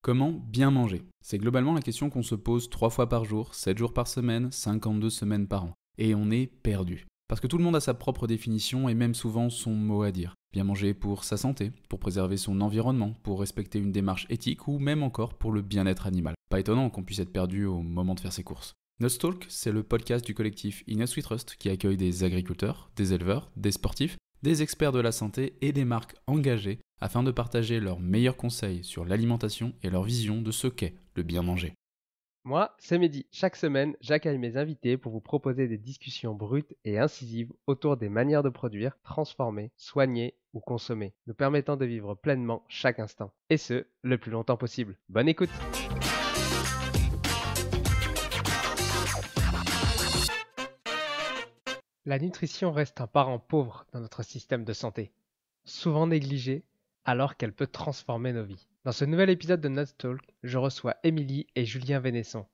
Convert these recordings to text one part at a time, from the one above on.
Comment bien manger? C'est globalement la question qu'on se pose 3 fois par jour, 7 jours par semaine, 52 semaines par an. Et on est perdu. Parce que tout le monde a sa propre définition et même souvent son mot à dire. Bien manger pour sa santé, pour préserver son environnement, pour respecter une démarche éthique ou même encore pour le bien-être animal. Pas étonnant qu'on puisse être perdu au moment de faire ses courses. Nutstalk, c'est le podcast du collectif Innes We Trust qui accueille des agriculteurs, des éleveurs, des sportifs, des experts de la santé et des marques engagées afin de partager leurs meilleurs conseils sur l'alimentation et leur vision de ce qu'est le bien manger. Moi, c'est Mehdi. Chaque semaine, j'accueille mes invités pour vous proposer des discussions brutes et incisives autour des manières de produire, transformer, soigner ou consommer, nous permettant de vivre pleinement chaque instant. Et ce, le plus longtemps possible. Bonne écoute! La nutrition reste un parent pauvre dans notre système de santé, souvent négligée alors qu'elle peut transformer nos vies. Dans ce nouvel épisode de Nuts Talk, je reçois Émilie et Julien Vénesson.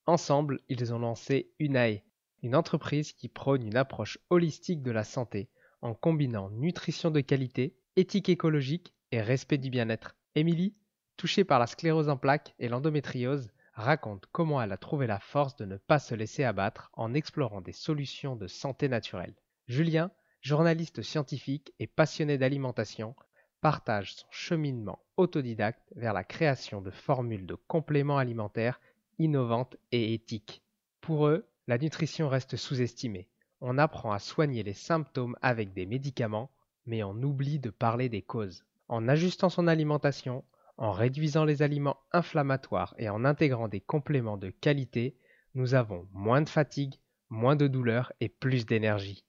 Ensemble, ils ont lancé Unae, une entreprise qui prône une approche holistique de la santé en combinant nutrition de qualité, éthique écologique et respect du bien-être. Émilie, touchée par la sclérose en plaques et l'endométriose, raconte comment elle a trouvé la force de ne pas se laisser abattre en explorant des solutions de santé naturelle. Julien, journaliste scientifique et passionné d'alimentation, partage son cheminement autodidacte vers la création de formules de compléments alimentaires innovantes et éthiques. Pour eux, la nutrition reste sous-estimée. On apprend à soigner les symptômes avec des médicaments, mais on oublie de parler des causes. En ajustant son alimentation, en réduisant les aliments inflammatoires et en intégrant des compléments de qualité, nous avons moins de fatigue, moins de douleur et plus d'énergie.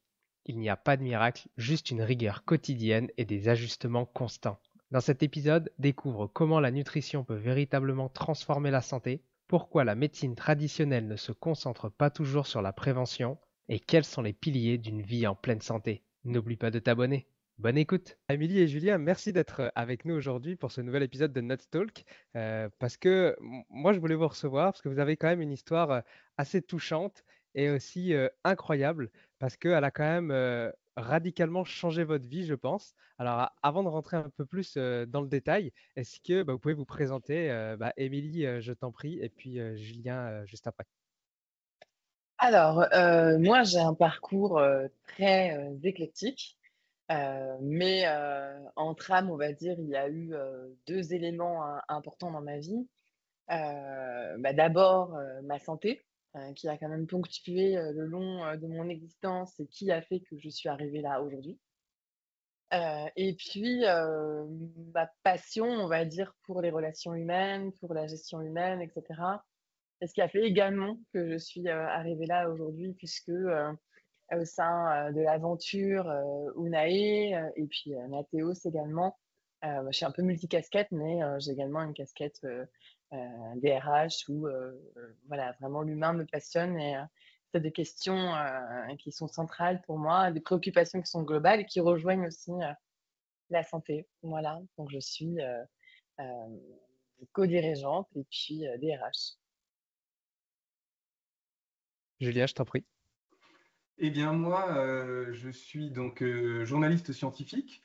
Il n'y a pas de miracle, juste une rigueur quotidienne et des ajustements constants. Dans cet épisode, découvre comment la nutrition peut véritablement transformer la santé, pourquoi la médecine traditionnelle ne se concentre pas toujours sur la prévention et quels sont les piliers d'une vie en pleine santé. N'oublie pas de t'abonner. Bonne écoute. Amélie et Julien, merci d'être avec nous aujourd'hui pour ce nouvel épisode de Nuts Talk. Parce que moi, je voulais vous recevoir parce que vous avez quand même une histoire assez touchante et aussi incroyable parce qu'elle a quand même radicalement changé votre vie, je pense. Alors, avant de rentrer un peu plus dans le détail, est-ce que vous pouvez vous présenter Émilie, je t'en prie, et puis Julien juste après. Alors, moi, j'ai un parcours très éclectique, mais en trame, on va dire, il y a eu deux éléments importants dans ma vie. D'abord, ma santé, qui a quand même ponctué le long de mon existence et qui a fait que je suis arrivée là aujourd'hui. Et puis, ma passion, on va dire, pour les relations humaines, pour la gestion humaine, etc. Et ce qui a fait également que je suis arrivée là aujourd'hui, puisque au sein de l'aventure Unae et puis Mathéos également, je suis un peu multicasquette, mais j'ai également une casquette DRH où voilà, vraiment l'humain me passionne et c'est des questions qui sont centrales pour moi, des préoccupations qui sont globales et qui rejoignent aussi la santé. Voilà, donc je suis euh, co-dirigeante et puis DRH. Julien, je t'en prie. Eh bien, moi, je suis donc journaliste scientifique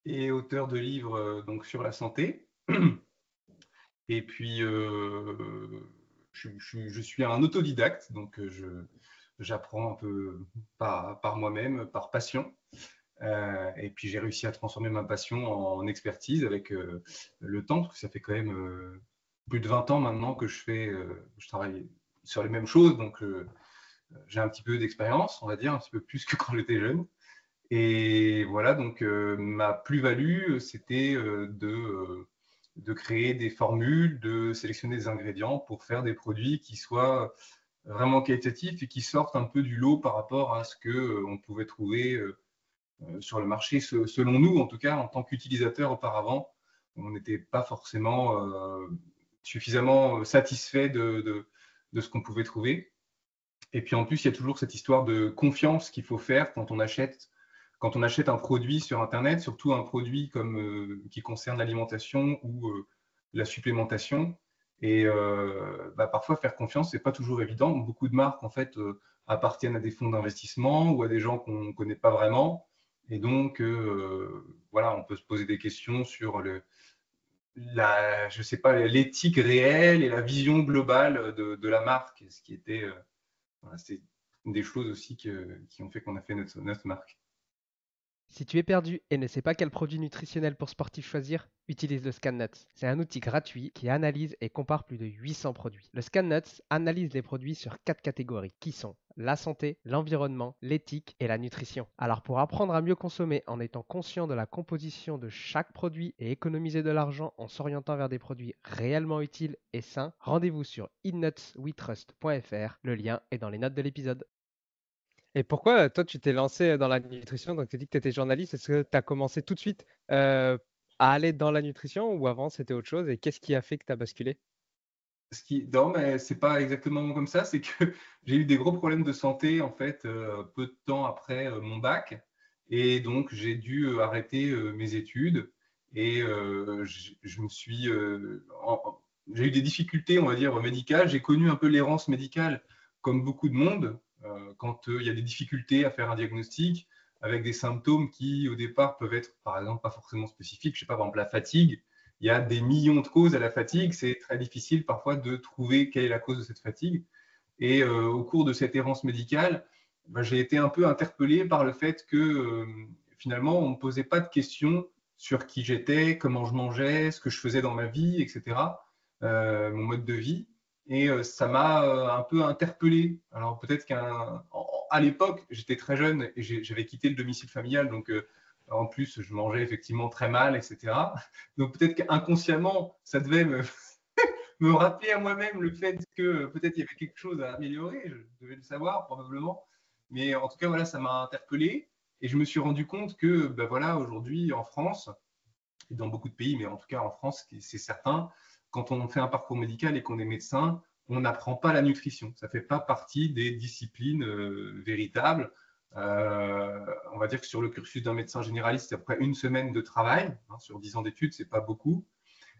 et auteur de livres donc sur la santé. Et puis, je suis un autodidacte, donc j'apprends un peu par moi-même, par passion. Et puis, j'ai réussi à transformer ma passion en expertise avec le temps, parce que ça fait quand même plus de 20 ans maintenant que je travaille sur les mêmes choses, donc j'ai un petit peu d'expérience, on va dire, un petit peu plus que quand j'étais jeune. Et voilà, donc ma plus-value, c'était de créer des formules, de sélectionner des ingrédients pour faire des produits qui soient vraiment qualitatifs et qui sortent un peu du lot par rapport à ce qu'on pouvait trouver sur le marché, selon nous, en tout cas, en tant qu'utilisateur auparavant. On n'était pas forcément suffisamment satisfait de ce qu'on pouvait trouver. Et puis en plus, il y a toujours cette histoire de confiance qu'il faut faire quand on achète un produit sur Internet, surtout un produit comme, qui concerne l'alimentation ou la supplémentation. Et parfois, faire confiance, c'est pas toujours évident. Beaucoup de marques, en fait, appartiennent à des fonds d'investissement ou à des gens qu'on ne connaît pas vraiment. Et donc, voilà, on peut se poser des questions sur je sais pas, l'éthique réelle et la vision globale de la marque, ce qui était, voilà, c'est une des choses aussi qui ont fait qu'on a fait notre marque. Si tu es perdu et ne sais pas quel produit nutritionnel pour sportif choisir, utilise le ScanNuts. C'est un outil gratuit qui analyse et compare plus de 800 produits. Le ScanNuts analyse les produits sur 4 catégories qui sont la santé, l'environnement, l'éthique et la nutrition. Alors pour apprendre à mieux consommer en étant conscient de la composition de chaque produit et économiser de l'argent en s'orientant vers des produits réellement utiles et sains, rendez-vous sur eatnutswetrust.fr. Le lien est dans les notes de l'épisode. Et pourquoi toi tu t'es lancé dans la nutrition? Donc tu as dit que tu étais journaliste. Est-ce que tu as commencé tout de suite à aller dans la nutrition ou avant c'était autre chose? Et qu'est-ce qui a fait que tu as basculé? Non, mais c'est pas exactement comme ça. C'est que j'ai eu des gros problèmes de santé en fait peu de temps après mon bac, et donc j'ai dû arrêter mes études et je me suis, j'ai eu des difficultés, on va dire médicales. J'ai connu un peu l'errance médicale comme beaucoup de monde quand il y a des difficultés à faire un diagnostic avec des symptômes qui au départ peuvent être par exemple pas forcément spécifiques. Je sais pas, par exemple la fatigue. Il y a des millions de causes à la fatigue. C'est très difficile parfois de trouver quelle est la cause de cette fatigue. Et au cours de cette errance médicale, j'ai été un peu interpellé par le fait que finalement, on ne me posait pas de questions sur qui j'étais, comment je mangeais, ce que je faisais dans ma vie, etc., mon mode de vie. Et ça m'a un peu interpellé. Alors peut-être qu'à l'époque, j'étais très jeune et j'avais quitté le domicile familial, donc en plus, je mangeais effectivement très mal, etc. Donc peut-être qu'inconsciemment, ça devait me rappeler à moi-même le fait que peut-être il y avait quelque chose à améliorer. Je devais le savoir probablement. Mais en tout cas, voilà, ça m'a interpellé. Et je me suis rendu compte que ben voilà, aujourd'hui, en France, et dans beaucoup de pays, mais en tout cas en France, c'est certain, quand on fait un parcours médical et qu'on est médecin, on n'apprend pas la nutrition. Ça ne fait pas partie des disciplines véritables. On va dire que sur le cursus d'un médecin généraliste, c'est à peu près une semaine de travail. Hein, sur 10 ans d'études, ce n'est pas beaucoup.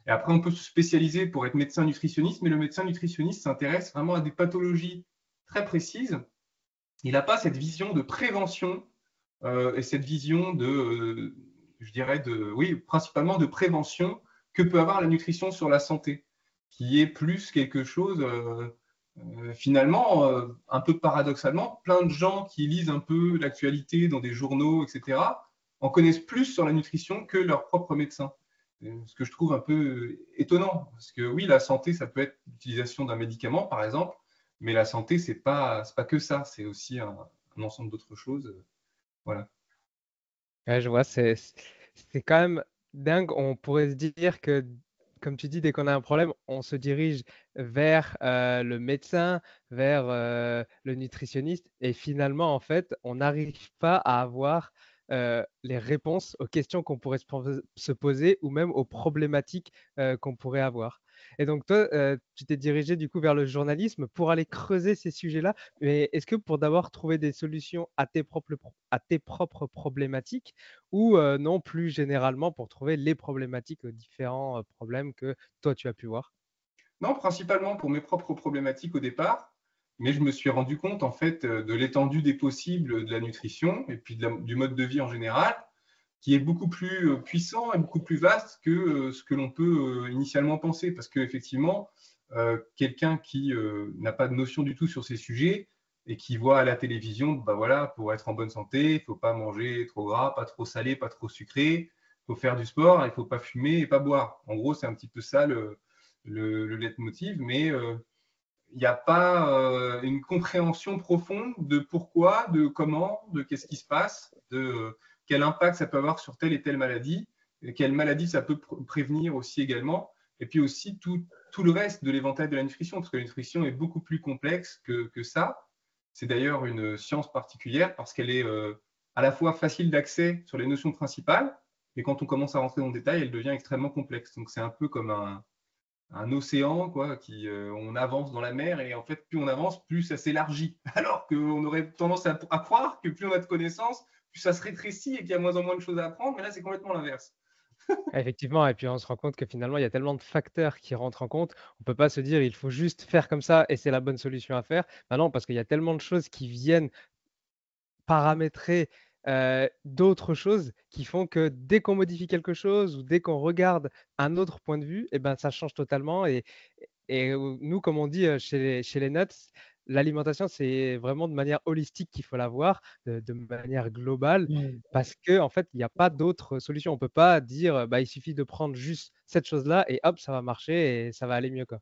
Et après, on peut se spécialiser pour être médecin nutritionniste, mais le médecin nutritionniste s'intéresse vraiment à des pathologies très précises. Il n'a pas cette vision de prévention et cette vision de, je dirais, oui, principalement de prévention que peut avoir la nutrition sur la santé, qui est plus quelque chose, finalement, un peu paradoxalement, plein de gens qui lisent un peu l'actualité dans des journaux, etc., en connaissent plus sur la nutrition que leur propre médecin. Ce que je trouve un peu étonnant, parce que oui, la santé, ça peut être l'utilisation d'un médicament, par exemple, mais la santé, c'est pas que ça, c'est aussi un ensemble d'autres choses. Voilà. Ouais, je vois, c'est quand même dingue. On pourrait se dire que, comme tu dis, dès qu'on a un problème, on se dirige vers le médecin, vers le nutritionniste, et finalement, en fait, on n'arrive pas à avoir les réponses aux questions qu'on pourrait se poser ou même aux problématiques qu'on pourrait avoir. Et donc, toi, tu t'es dirigé du coup vers le journalisme pour aller creuser ces sujets-là. Mais est-ce que pour d'abord trouver des solutions à tes propres problématiques ou non, plus généralement pour trouver les problématiques aux différents problèmes que toi tu as pu voir? Non, principalement pour mes propres problématiques au départ, mais je me suis rendu compte en fait de l'étendue des possibles de la nutrition et puis du mode de vie en général, qui est beaucoup plus puissant et beaucoup plus vaste que ce que l'on peut initialement penser. Parce qu'effectivement, quelqu'un qui n'a pas de notion du tout sur ces sujets et qui voit à la télévision, bah voilà, pour être en bonne santé, il ne faut pas manger trop gras, pas trop salé, pas trop sucré, il faut faire du sport, il ne faut pas fumer et pas boire. En gros, c'est un petit peu ça le leitmotiv, mais il n'y a pas une compréhension profonde de pourquoi, de comment, de qu'est-ce qui se passe, de quel impact ça peut avoir sur telle et telle maladie, et quelle maladie ça peut prévenir aussi également, et puis aussi tout le reste de l'éventail de la nutrition, parce que la nutrition est beaucoup plus complexe que ça. C'est d'ailleurs une science particulière parce qu'elle est à la fois facile d'accès sur les notions principales, mais quand on commence à rentrer dans le détail, elle devient extrêmement complexe. Donc c'est un peu comme un océan, quoi, on avance dans la mer et en fait, plus on avance, plus ça s'élargit. Alors qu'on aurait tendance à croire que plus on a de connaissances, plus ça se rétrécit et qu'il y a moins en moins de choses à apprendre, mais là, c'est complètement l'inverse. Effectivement, et puis on se rend compte que finalement, il y a tellement de facteurs qui rentrent en compte. On peut pas se dire il faut juste faire comme ça et c'est la bonne solution à faire. Bah non, parce qu'il y a tellement de choses qui viennent paramétrer d'autres choses qui font que dès qu'on modifie quelque chose ou dès qu'on regarde un autre point de vue, et ben, ça change totalement. Et nous, comme on dit chez les nuts, l'alimentation, c'est vraiment de manière holistique qu'il faut la voir, de manière globale, Mm. parce qu'en en fait, il n'y a pas d'autre solution. On ne peut pas dire, bah, il suffit de prendre juste cette chose-là et hop, ça va marcher et ça va aller mieux, quoi.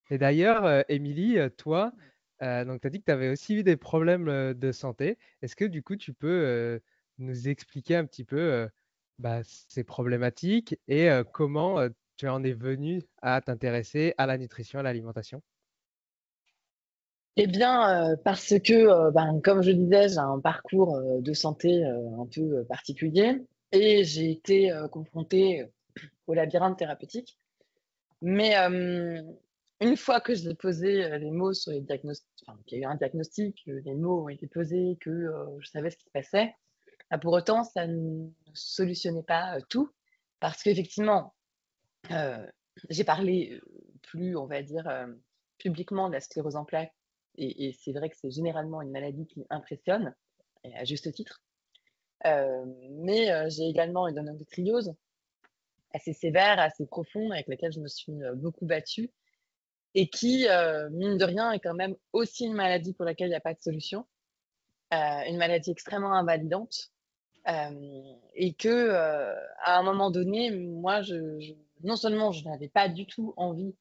Et d'ailleurs, Émilie, toi, donc tu as dit que tu avais aussi eu des problèmes de santé. Est-ce que du coup, tu peux nous expliquer un petit peu bah, ces problématiques et comment tu en es venu à t'intéresser à la nutrition, à l'alimentation? Eh bien, parce que, ben, comme je disais, j'ai un parcours de santé un peu particulier et j'ai été confrontée au labyrinthe thérapeutique. Mais une fois que j'ai posé les mots sur les diagnostics, enfin, qu'il y a eu un diagnostic, que les mots ont été posés, que je savais ce qui se passait, bah, pour autant, ça ne solutionnait pas tout. Parce qu'effectivement, euh, j'ai parlé plus, on va dire, publiquement de la sclérose en plaques. Et c'est vrai que c'est généralement une maladie qui impressionne, et à juste titre. Mais j'ai également une endométriose assez sévère, assez profonde, avec laquelle je me suis beaucoup battue et qui, mine de rien, est quand même aussi une maladie pour laquelle il n'y a pas de solution, une maladie extrêmement invalidante, et que, à un moment donné, moi, non seulement je n'avais pas du tout envie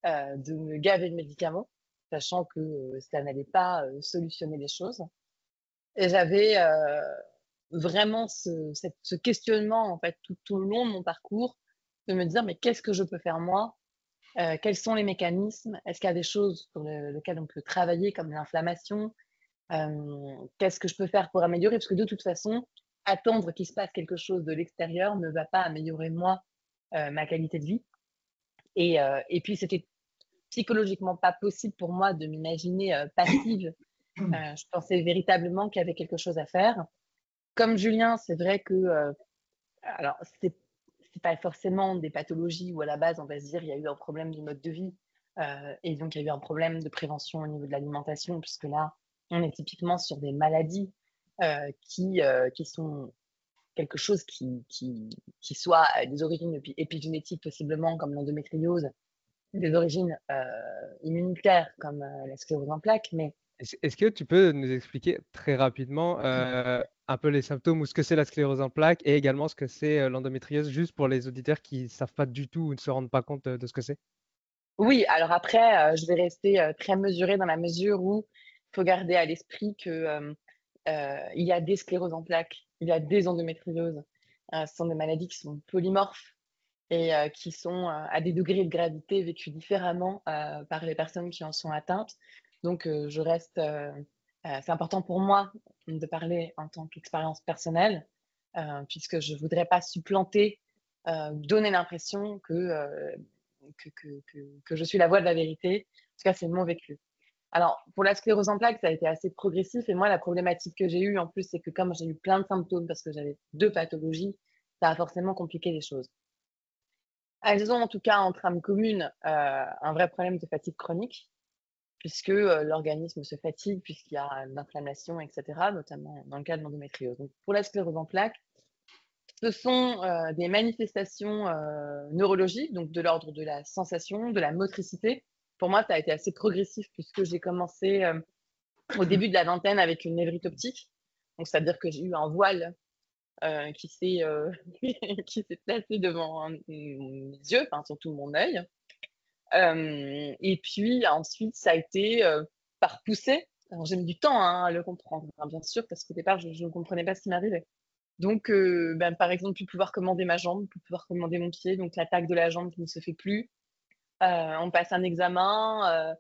de me gaver de médicaments, sachant que ça n'allait pas solutionner les choses, et j'avais vraiment ce questionnement en fait tout le long de mon parcours, de me dire mais qu'est-ce que je peux faire moi. Quels sont les mécanismes? Est-ce qu'il y a des choses sur lesquelles on peut travailler, comme l'inflammation? Qu'est-ce que je peux faire pour améliorer? Parce que de toute façon, attendre qu'il se passe quelque chose de l'extérieur ne va pas améliorer moi, ma qualité de vie. Et puis, c'était psychologiquement pas possible pour moi de m'imaginer passive. Je pensais véritablement qu'il y avait quelque chose à faire. Comme Julien, c'est vrai que, alors, c'est pas forcément des pathologies où à la base on va se dire il y a eu un problème du mode de vie et donc il y a eu un problème de prévention au niveau de l'alimentation, puisque là on est typiquement sur des maladies qui sont quelque chose qui soit des origines épigénétiques possiblement comme l'endométriose, des origines immunitaires comme la sclérose en plaques, mais Est-ce que tu peux nous expliquer très rapidement un peu les symptômes ou ce que c'est la sclérose en plaques et également ce que c'est l'endométriose, juste pour les auditeurs qui ne savent pas du tout ou ne se rendent pas compte de ce que c'est? oui, alors après, je vais rester très mesurée dans la mesure où il faut garder à l'esprit que il y a des scléroses en plaques, il y a des endométrioses. Ce sont des maladies qui sont polymorphes et qui sont à des degrés de gravité vécus différemment par les personnes qui en sont atteintes. Donc, je reste. C'est important pour moi de parler en tant qu'expérience personnelle, puisque je ne voudrais pas supplanter, donner l'impression que je suis la voix de la vérité. En tout cas, c'est mon vécu. Alors, pour la sclérose en plaques, ça a été assez progressif. Et moi, la problématique que j'ai eue, en plus, c'est que comme j'ai eu plein de symptômes parce que j'avais deux pathologies, ça a forcément compliqué les choses. Elles ont en tout cas en trame commune un vrai problème de fatigue chronique, puisque l'organisme se fatigue, puisqu'il y a de l'inflammation, etc., notamment dans le cas de l'endométriose. Donc, pour la sclérose en plaques, ce sont des manifestations neurologiques, donc de l'ordre de la sensation, de la motricité. Pour moi, ça a été assez progressif puisque j'ai commencé au début de la vingtaine avec une névrite optique. Donc, c'est-à-dire que j'ai eu un voile qui s'est placé devant mes yeux, enfin, surtout mon œil. Et puis ensuite, ça a été par poussée. Alors, j'ai mis du temps à le comprendre, hein, bien sûr, parce qu'au départ, je ne comprenais pas ce qui m'arrivait. Donc, ben, par exemple, plus pouvoir commander ma jambe, plus pouvoir commander mon pied, donc l'attaque de la jambe qui ne se fait plus. On passe un examen,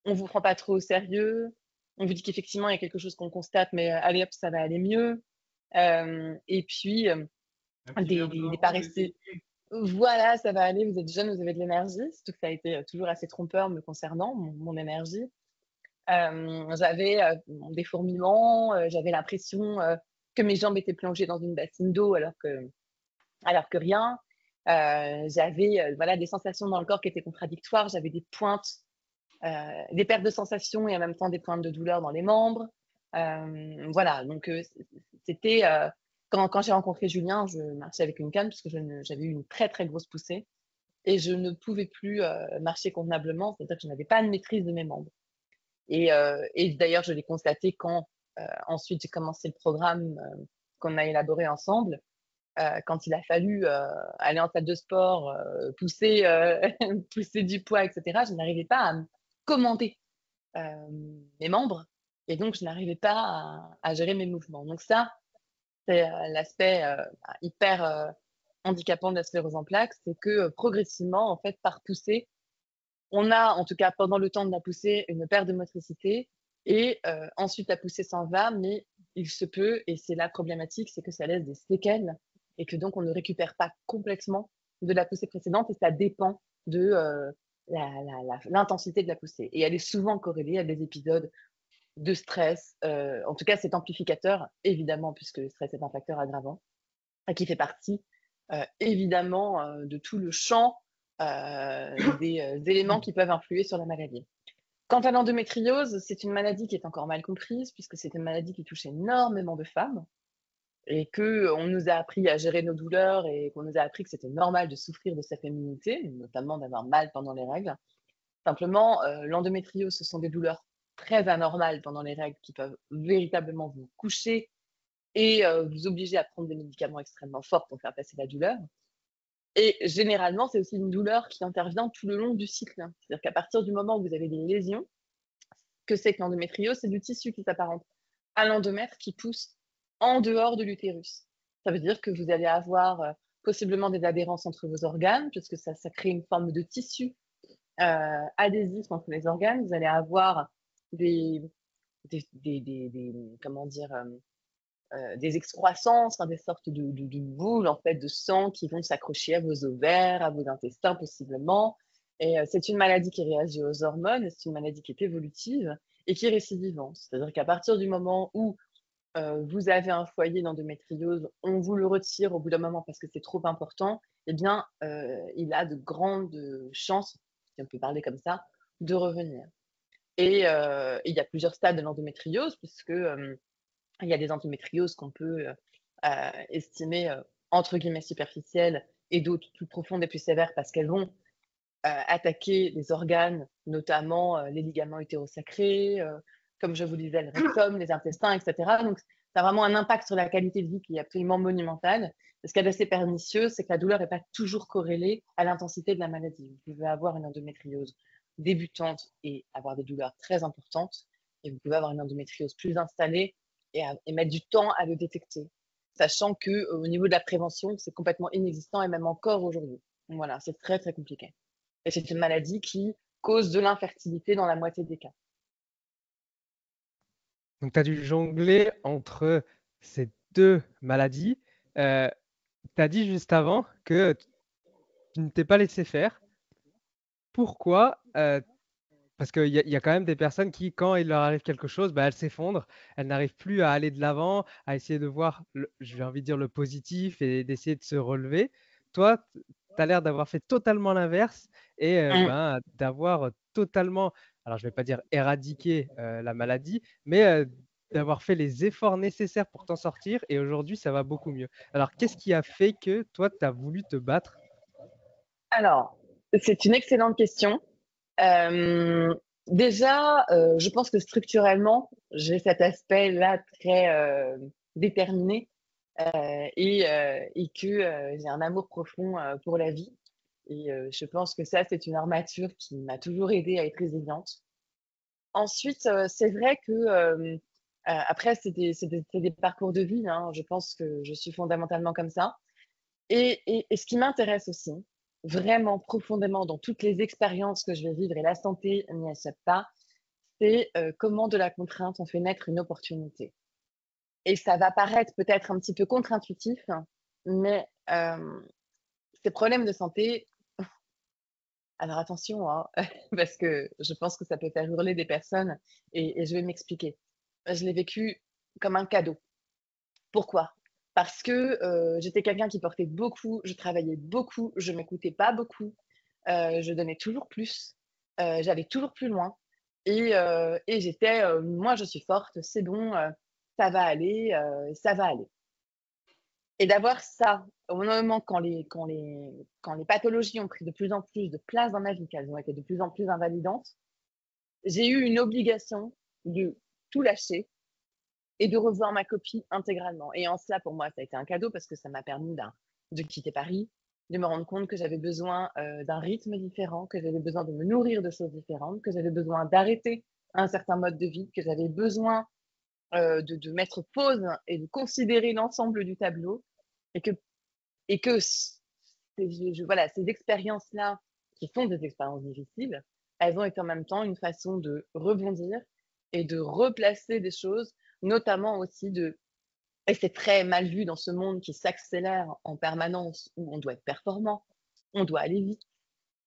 on vous prend pas trop au sérieux, on vous dit qu'effectivement il y a quelque chose qu'on constate, mais allez hop, ça va aller mieux. Et puis Un petit verre de vin des rouge à paresseux. essayer. Voilà, ça va aller, vous êtes jeune, vous avez de l'énergie. Surtout que ça a été toujours assez trompeur me concernant, mon énergie. J'avais des fourmillements, j'avais l'impression que mes jambes étaient plongées dans une bassine d'eau alors que rien. J'avais voilà, des sensations dans le corps qui étaient contradictoires. J'avais des pointes, des pertes de sensations et en même temps des pointes de douleur dans les membres. Voilà, donc c'était quand j'ai rencontré Julien, je marchais avec une canne parce que j'avais eu une très très grosse poussée et je ne pouvais plus marcher convenablement, c'est-à-dire que je n'avais pas de maîtrise de mes membres. Et d'ailleurs, je l'ai constaté quand ensuite j'ai commencé le programme qu'on a élaboré ensemble. Quand il a fallu aller en salle de sport, pousser, pousser du poids, etc., je n'arrivais pas à commander mes membres et donc je n'arrivais pas à gérer mes mouvements. Donc ça, c'est l'aspect hyper handicapant de la sclérose en plaques, c'est que progressivement, en fait, par poussée, on a, en tout cas pendant le temps de la poussée, une perte de motricité et ensuite la poussée s'en va, mais il se peut, et c'est la problématique, c'est que ça laisse des séquelles et que donc on ne récupère pas complètement de la poussée précédente et ça dépend de l'intensité de la poussée. Et elle est souvent corrélée à des épisodes de stress. En tout cas, c'est amplificateur, évidemment, puisque le stress est un facteur aggravant, qui fait partie, évidemment, de tout le champ des éléments qui peuvent influer sur la maladie. Quant à l'endométriose, c'est une maladie qui est encore mal comprise, puisque c'est une maladie qui touche énormément de femmes, et qu'on nous a appris à gérer nos douleurs, et qu'on nous a appris que c'était normal de souffrir de sa féminité, notamment d'avoir mal pendant les règles. Simplement, l'endométriose, ce sont des douleurs très anormales pendant les règles qui peuvent véritablement vous coucher et vous obliger à prendre des médicaments extrêmement forts pour faire passer la douleur. Et généralement, c'est aussi une douleur qui intervient tout le long du cycle. C'est-à-dire qu'à partir du moment où vous avez des lésions, que c'est que l'endométriose, c'est du tissu qui s'apparente à l'endomètre qui pousse en dehors de l'utérus. Ça veut dire que vous allez avoir possiblement des adhérences entre vos organes, puisque ça crée une forme de tissu adhésif entre les organes. Vous allez avoir comment dire, des excroissances, des sortes de boules en fait de sang qui vont s'accrocher à vos ovaires, à vos intestins possiblement. Et c'est une maladie qui réagit aux hormones, c'est une maladie qui est évolutive et qui est récidivante. C'est-à-dire qu'à partir du moment où vous avez un foyer d'endométriose, on vous le retire au bout d'un moment parce que c'est trop important, eh bien, il a de grandes chances, si on peut parler comme ça, de revenir. Et il y a plusieurs stades de l'endométriose, puisque il y a des endométrioses qu'on peut estimer entre guillemets superficielles et d'autres plus profondes et plus sévères parce qu'elles vont attaquer les organes, notamment les ligaments utérosacrés, comme je vous disais, le rectum, les intestins, etc. Donc, ça a vraiment un impact sur la qualité de vie qui est absolument monumental. Ce qui est assez pernicieux, c'est que la douleur n'est pas toujours corrélée à l'intensité de la maladie. Vous pouvez avoir une endométriose débutante et avoir des douleurs très importantes, et vous pouvez avoir une endométriose plus installée et mettre du temps à le détecter, sachant qu'au niveau de la prévention, c'est complètement inexistant et même encore aujourd'hui. Voilà, c'est très très compliqué. Et c'est une maladie qui cause de l'infertilité dans la moitié des cas. Donc, tu as dû jongler entre ces deux maladies. Tu as dit juste avant que tu ne t'es pas laissé faire. Pourquoi? Parce qu'il y a quand même des personnes qui, quand il leur arrive quelque chose, bah, elles s'effondrent, elles n'arrivent plus à aller de l'avant, à essayer de voir, j'ai envie de dire, le positif et d'essayer de se relever. Toi, tu as l'air d'avoir fait totalement l'inverse et ben, d'avoir totalement, alors je ne vais pas dire éradiquer la maladie, mais d'avoir fait les efforts nécessaires pour t'en sortir et aujourd'hui, ça va beaucoup mieux. Alors, qu'est-ce qui a fait que toi, tu as voulu te battre? Alors, c'est une excellente question. Déjà, je pense que structurellement, j'ai cet aspect-là très déterminé et que j'ai un amour profond pour la vie. Et je pense que ça, c'est une armature qui m'a toujours aidée à être résiliente. Ensuite, c'est vrai que après, c'est des parcours de vie, hein. Je pense que je suis fondamentalement comme ça. Et ce qui m'intéresse aussi, vraiment profondément dans toutes les expériences que je vais vivre, et la santé n'y échappe pas, c'est comment de la contrainte on fait naître une opportunité. Et ça va paraître peut-être un petit peu contre-intuitif, mais ces problèmes de santé, alors attention, hein, parce que je pense que ça peut faire hurler des personnes, et je vais m'expliquer. Je l'ai vécu comme un cadeau. Pourquoi? Parce que j'étais quelqu'un qui portait beaucoup, je travaillais beaucoup, je m'écoutais pas beaucoup, je donnais toujours plus, j'allais toujours plus loin Et j'étais, moi je suis forte, c'est bon, ça va aller, ça va aller. Et d'avoir ça, au moment quand les pathologies ont pris de plus en plus de place dans ma vie, qu'elles ont été de plus en plus invalidantes, j'ai eu une obligation de tout lâcher et de revoir ma copie intégralement. Et en cela, pour moi, ça a été un cadeau parce que ça m'a permis de quitter Paris, de me rendre compte que j'avais besoin d'un rythme différent, que j'avais besoin de me nourrir de choses différentes, que j'avais besoin d'arrêter un certain mode de vie, que j'avais besoin de mettre pause et de considérer l'ensemble du tableau et que voilà, ces expériences-là, qui sont des expériences difficiles, elles ont été en même temps une façon de rebondir et de replacer des choses, notamment aussi et c'est très mal vu dans ce monde qui s'accélère en permanence, où on doit être performant, on doit aller vite,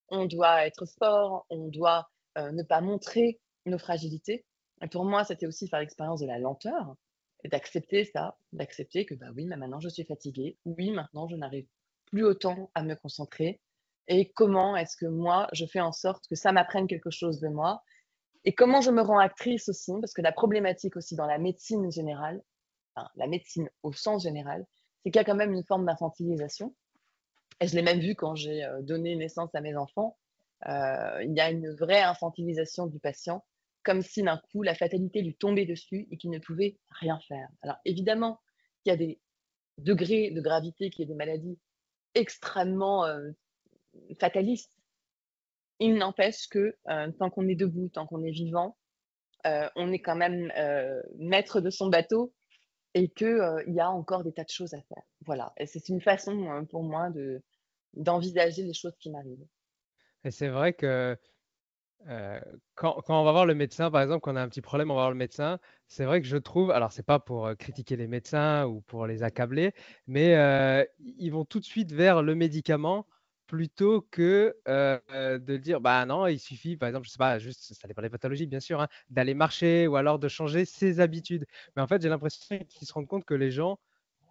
on doit être fort, on doit ne pas montrer nos fragilités. Et pour moi, c'était aussi faire l'expérience de la lenteur et d'accepter ça, d'accepter que bah oui, mais maintenant je suis fatiguée, oui, maintenant je n'arrive plus autant à me concentrer. Et comment est-ce que moi, je fais en sorte que ça m'apprenne quelque chose de moi et comment je me rends actrice aussi, parce que la problématique aussi dans la médecine générale, enfin, la médecine au sens général, c'est qu'il y a quand même une forme d'infantilisation. Et je l'ai même vu quand j'ai donné naissance à mes enfants. Il y a une vraie infantilisation du patient, comme si d'un coup la fatalité lui tombait dessus et qu'il ne pouvait rien faire. Alors évidemment, il y a des degrés de gravité, qu'il y a des maladies extrêmement fatalistes. Il n'empêche que tant qu'on est debout, tant qu'on est vivant, on est quand même maître de son bateau et qu'il y a encore des tas de choses à faire. Voilà, et c'est une façon pour moi d'envisager les choses qui m'arrivent. Et c'est vrai que quand on va voir le médecin, par exemple, quand on a un petit problème, on va voir le médecin. C'est vrai que je trouve, alors c'est pas pour critiquer les médecins ou pour les accabler, mais ils vont tout de suite vers le médicament plutôt que de dire, bah non, il suffit, par exemple, je sais pas, juste, ça dépend des pathologies, bien sûr, hein, d'aller marcher ou alors de changer ses habitudes. Mais en fait, j'ai l'impression qu'ils se rendent compte que les gens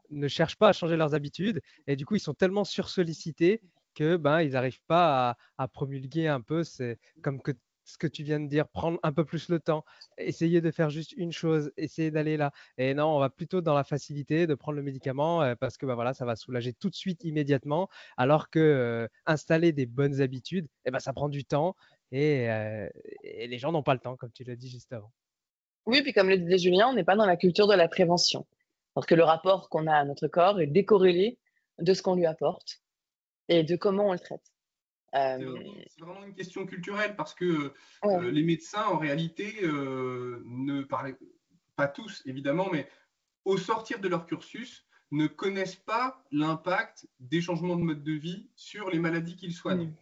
ne cherchent pas à changer leurs habitudes et du coup, ils sont tellement sursollicités que ben, ils n'arrivent pas à promulguer un peu, c'est comme que ce que tu viens de dire, prendre un peu plus le temps, essayer de faire juste une chose, essayer d'aller là. Et non, on va plutôt dans la facilité de prendre le médicament parce que ben, voilà, ça va soulager tout de suite, immédiatement, alors que installer des bonnes habitudes, eh ben, ça prend du temps et les gens n'ont pas le temps, comme tu l'as dit juste avant. Oui, puis comme le disait Julien, on n'est pas dans la culture de la prévention. Parce que le rapport qu'on a à notre corps est décorrélé de ce qu'on lui apporte et de comment on le traite. C'est vraiment une question culturelle parce que Ouais. les médecins, en réalité, ne parlent pas tous, évidemment, mais au sortir de leur cursus, ne connaissent pas l'impact des changements de mode de vie sur les maladies qu'ils soignent. Mm.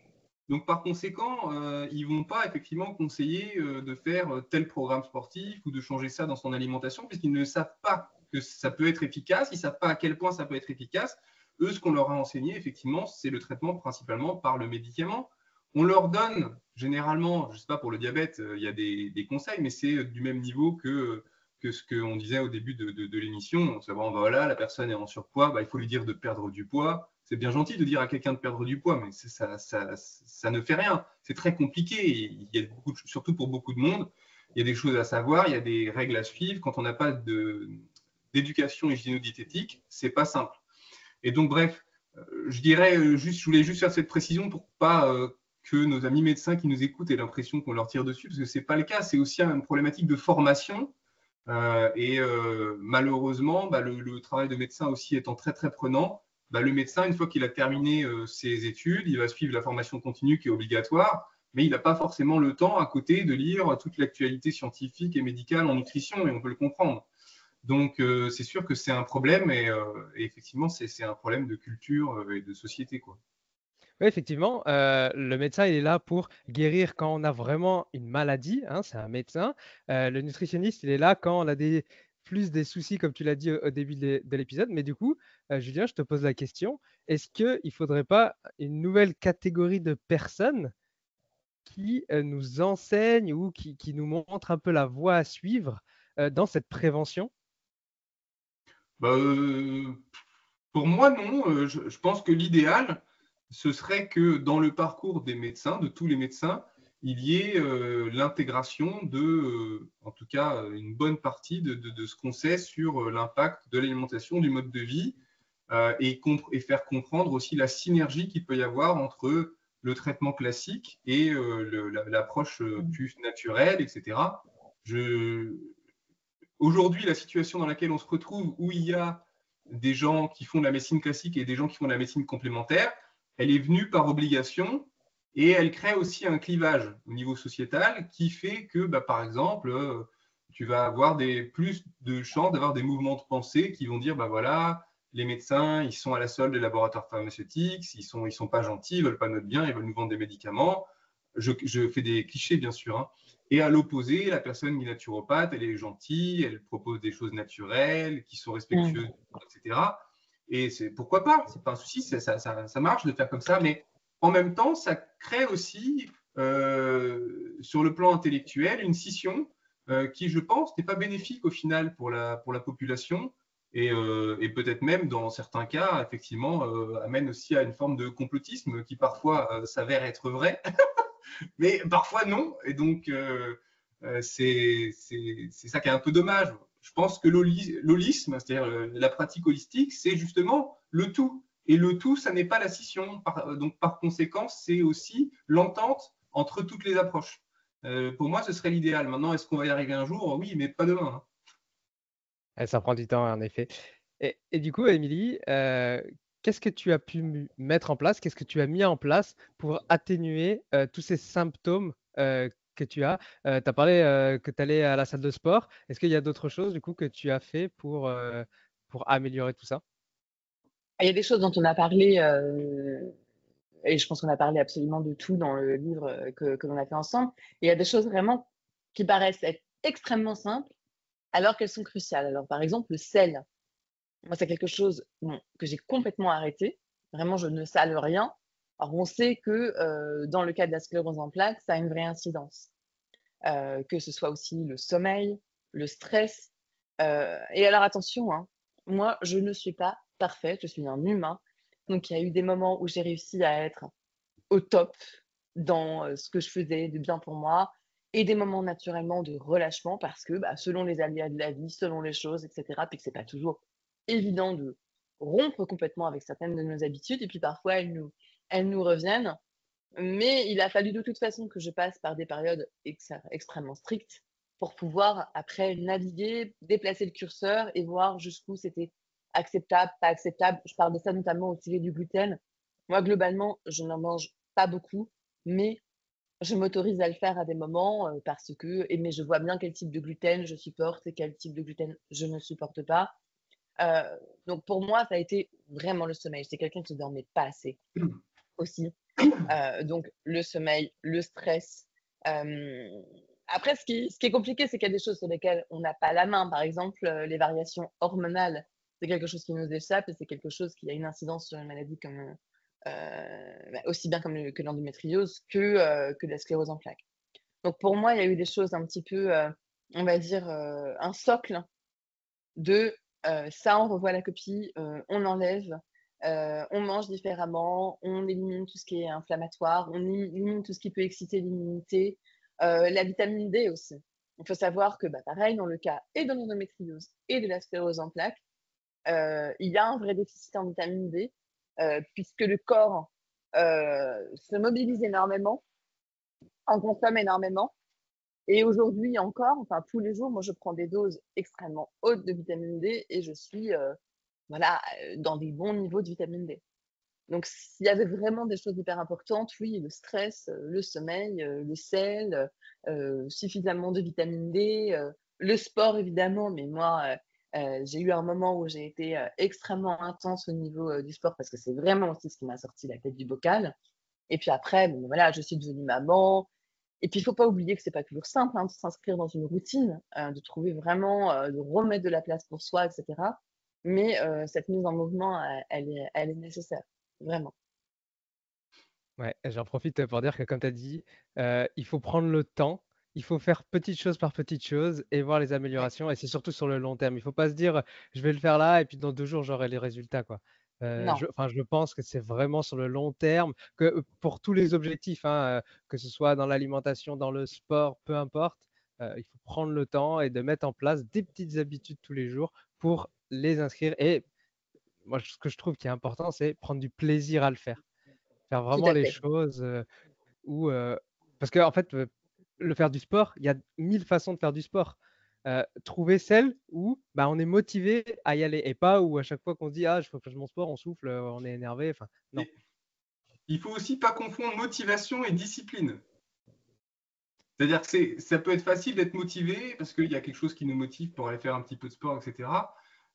Donc, par conséquent, ils ne vont pas effectivement conseiller de faire tel programme sportif ou de changer ça dans son alimentation, puisqu'ils ne savent pas que ça peut être efficace, ils ne savent pas à quel point ça peut être efficace. Eux, ce qu'on leur a enseigné, effectivement, c'est le traitement principalement par le médicament. On leur donne généralement, je ne sais pas, pour le diabète, il y a des conseils, mais c'est du même niveau que ce qu'on disait au début de l'émission. Savoir, voilà, la personne est en surpoids, bah, il faut lui dire de perdre du poids. C'est bien gentil de dire à quelqu'un de perdre du poids, mais ça ne fait rien. C'est très compliqué. Il y a surtout pour beaucoup de monde, il y a des choses à savoir, il y a des règles à suivre. Quand on n'a pas d'éducation hygiéno-diététique, c'est pas simple. Et donc, bref, je voulais juste faire cette précision pour pas que nos amis médecins qui nous écoutent aient l'impression qu'on leur tire dessus, parce que c'est pas le cas. C'est aussi une problématique de formation. Malheureusement, bah, le travail de médecin aussi étant très très prenant, bah, le médecin, une fois qu'il a terminé ses études, il va suivre la formation continue qui est obligatoire, mais il n'a pas forcément le temps à côté de lire toute l'actualité scientifique et médicale en nutrition, et on peut le comprendre. Donc, c'est sûr que c'est un problème, et effectivement, c'est un problème de culture et de société, quoi. Oui, effectivement, le médecin, il est là pour guérir quand on a vraiment une maladie, hein, c'est un médecin. Le nutritionniste, il est là quand on a plus des soucis, comme tu l'as dit au début de l'épisode. Mais du coup, Julien, je te pose la question, est-ce qu'il ne faudrait pas une nouvelle catégorie de personnes qui nous enseignent ou qui nous montrent un peu la voie à suivre dans cette prévention? Bah, pour moi, non. Je pense que l'idéal, ce serait que dans le parcours des médecins, de tous les médecins, il y ait l'intégration en tout cas, une bonne partie de ce qu'on sait sur l'impact de l'alimentation, du mode de vie, et faire comprendre aussi la synergie qu'il peut y avoir entre le traitement classique et l'approche plus naturelle, etc. Aujourd'hui, la situation dans laquelle on se retrouve, où il y a des gens qui font de la médecine classique et des gens qui font de la médecine complémentaire, elle est venue par obligation et elle crée aussi un clivage au niveau sociétal qui fait que, par exemple, tu vas avoir plus de chances d'avoir des mouvements de pensée qui vont dire, voilà, les médecins, ils sont à la solde des laboratoires pharmaceutiques, ils sont pas gentils, ils veulent pas notre bien, ils veulent nous vendre des médicaments. Je fais des clichés, bien sûr, hein. Et à l'opposé, la personne qui est naturopathe, elle est gentille, elle propose des choses naturelles, qui sont respectueuses, etc. Et pourquoi pas, c'est pas un souci, ça marche de faire comme ça, mais en même temps, ça crée aussi, sur le plan intellectuel, une scission qui, je pense, n'est pas bénéfique au final pour la population et peut-être même, dans certains cas, effectivement, amène aussi à une forme de complotisme qui parfois s'avère être vrai. Mais parfois non, et donc c'est ça qui est un peu dommage. Je pense que l'holisme, c'est-à-dire la pratique holistique, c'est justement le tout. Et le tout, ça n'est pas la scission. Donc par conséquent, c'est aussi l'entente entre toutes les approches. Pour moi, ce serait l'idéal. Maintenant, est-ce qu'on va y arriver un jour? Oui, mais pas demain, hein. Ça prend du temps, en effet. Et du coup, Émilie, qu'est-ce que tu as pu mettre en place? Qu'est-ce que tu as mis en place pour atténuer tous ces symptômes que tu as? Tu as parlé que tu allais à la salle de sport. Est-ce qu'il y a d'autres choses du coup que tu as fait pour améliorer tout ça? Il y a des choses dont on a parlé, et je pense qu'on a parlé absolument de tout dans le livre que l'on a fait ensemble. Et il y a des choses vraiment qui paraissent être extrêmement simples alors qu'elles sont cruciales. Alors, par exemple, le sel. Moi, c'est quelque chose que j'ai complètement arrêté. Vraiment, je ne sale rien. Alors, on sait que dans le cas de la sclérose en plaques, ça a une vraie incidence. Que ce soit aussi le sommeil, le stress. Et alors, attention, hein, moi, je ne suis pas parfaite, je suis un humain. Donc, il y a eu des moments où j'ai réussi à être au top dans ce que je faisais de bien pour moi et des moments naturellement de relâchement parce que selon les aléas de la vie, selon les choses, etc., puis que c'est pas toujours évident de rompre complètement avec certaines de nos habitudes et puis parfois elles nous reviennent. Mais il a fallu de toute façon que je passe par des périodes extrêmement strictes pour pouvoir après naviguer, déplacer le curseur et voir jusqu'où c'était acceptable, pas acceptable. Je parle de ça notamment au sujet du gluten. Moi, globalement, je n'en mange pas beaucoup, mais je m'autorise à le faire à des moments parce que, mais je vois bien quel type de gluten je supporte et quel type de gluten je ne supporte pas. Euh, donc pour moi, ça a été vraiment le sommeil. J'étais quelqu'un qui ne dormait pas assez aussi. Donc le sommeil, le stress. Euh, Après, ce qui est compliqué, c'est qu'il y a des choses sur lesquelles on n'a pas la main. Par exemple, les variations hormonales, c'est quelque chose qui nous échappe et c'est quelque chose qui a une incidence sur une maladie comme, aussi bien que l'endométriose que la sclérose en plaques. Donc pour moi, il y a eu des choses un petit peu, on va dire, un socle de ça, on revoit la copie, on enlève, on mange différemment, on élimine tout ce qui est inflammatoire, on élimine tout ce qui peut exciter l'immunité, la vitamine D aussi. Il faut savoir que, pareil, dans le cas et de l'endométriose et de la sclérose en plaques, il y a un vrai déficit en vitamine D, puisque le corps se mobilise énormément, en consomme énormément. Et aujourd'hui encore, enfin tous les jours, moi je prends des doses extrêmement hautes de vitamine D et je suis voilà, dans des bons niveaux de vitamine D. Donc s'il y avait vraiment des choses hyper importantes, oui, le stress, le sommeil, le sel, suffisamment de vitamine D, le sport évidemment, mais moi j'ai eu un moment où j'ai été extrêmement intense au niveau du sport parce que c'est vraiment aussi ce qui m'a sorti la tête du bocal. Et puis après, bon, voilà, je suis devenue maman, et puis, il ne faut pas oublier que c'est pas toujours simple de s'inscrire dans une routine, de trouver vraiment, de remettre de la place pour soi, etc. Mais cette mise en mouvement, elle est nécessaire, vraiment. Ouais, et j'en profite pour dire que comme tu as dit, il faut prendre le temps, il faut faire petite chose par petite chose et voir les Ouais. améliorations et c'est surtout sur le long terme. Il faut pas se dire: «Je vais le faire là et puis dans 2 jours j'aurai les résultats», quoi. Non, Je pense que c'est vraiment sur le long terme, que pour tous les objectifs, hein, que ce soit dans l'alimentation, dans le sport, peu importe, il faut prendre le temps et de mettre en place des petites habitudes tous les jours pour les inscrire. Et moi, ce que je trouve qui est important, c'est prendre du plaisir à le faire. Faire tout vraiment à les fait. choses où, parce qu'en fait, le faire du sport, il y a 1000 façons de faire du sport. Trouver celle où bah, on est motivé à y aller et pas où à chaque fois qu'on se dit ah, je faut que je fasse mon sport, on souffle, on est énervé. Enfin, non. Et il faut aussi pas confondre motivation et discipline. C'est-à-dire que ça peut être facile d'être motivé parce qu'il y a quelque chose qui nous motive pour aller faire un petit peu de sport, etc.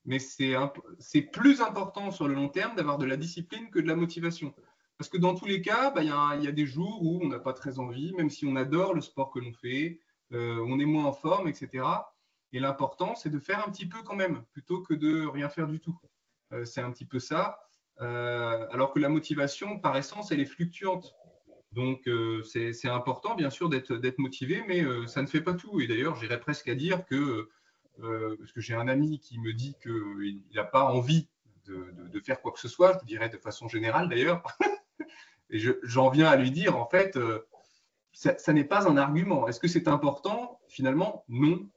Mais c'est plus important sur le long terme d'avoir de la discipline que de la motivation. Parce que dans tous les cas, bah, y a des jours où on n'a pas très envie, même si on adore le sport que l'on fait, on est moins en forme, etc. Et l'important, c'est de faire un petit peu quand même, plutôt que de rien faire du tout. C'est un petit peu ça. Alors que la motivation, par essence, elle est fluctuante. Donc, c'est important, bien sûr, d'être motivé, mais ça ne fait pas tout. Et d'ailleurs, j'irais presque à dire que, parce que j'ai un ami qui me dit qu'il n'a pas envie de faire quoi que ce soit, je dirais de façon générale d'ailleurs, et j'en viens à lui dire, en fait, ça n'est pas un argument. Est-ce que c'est important? Finalement, non.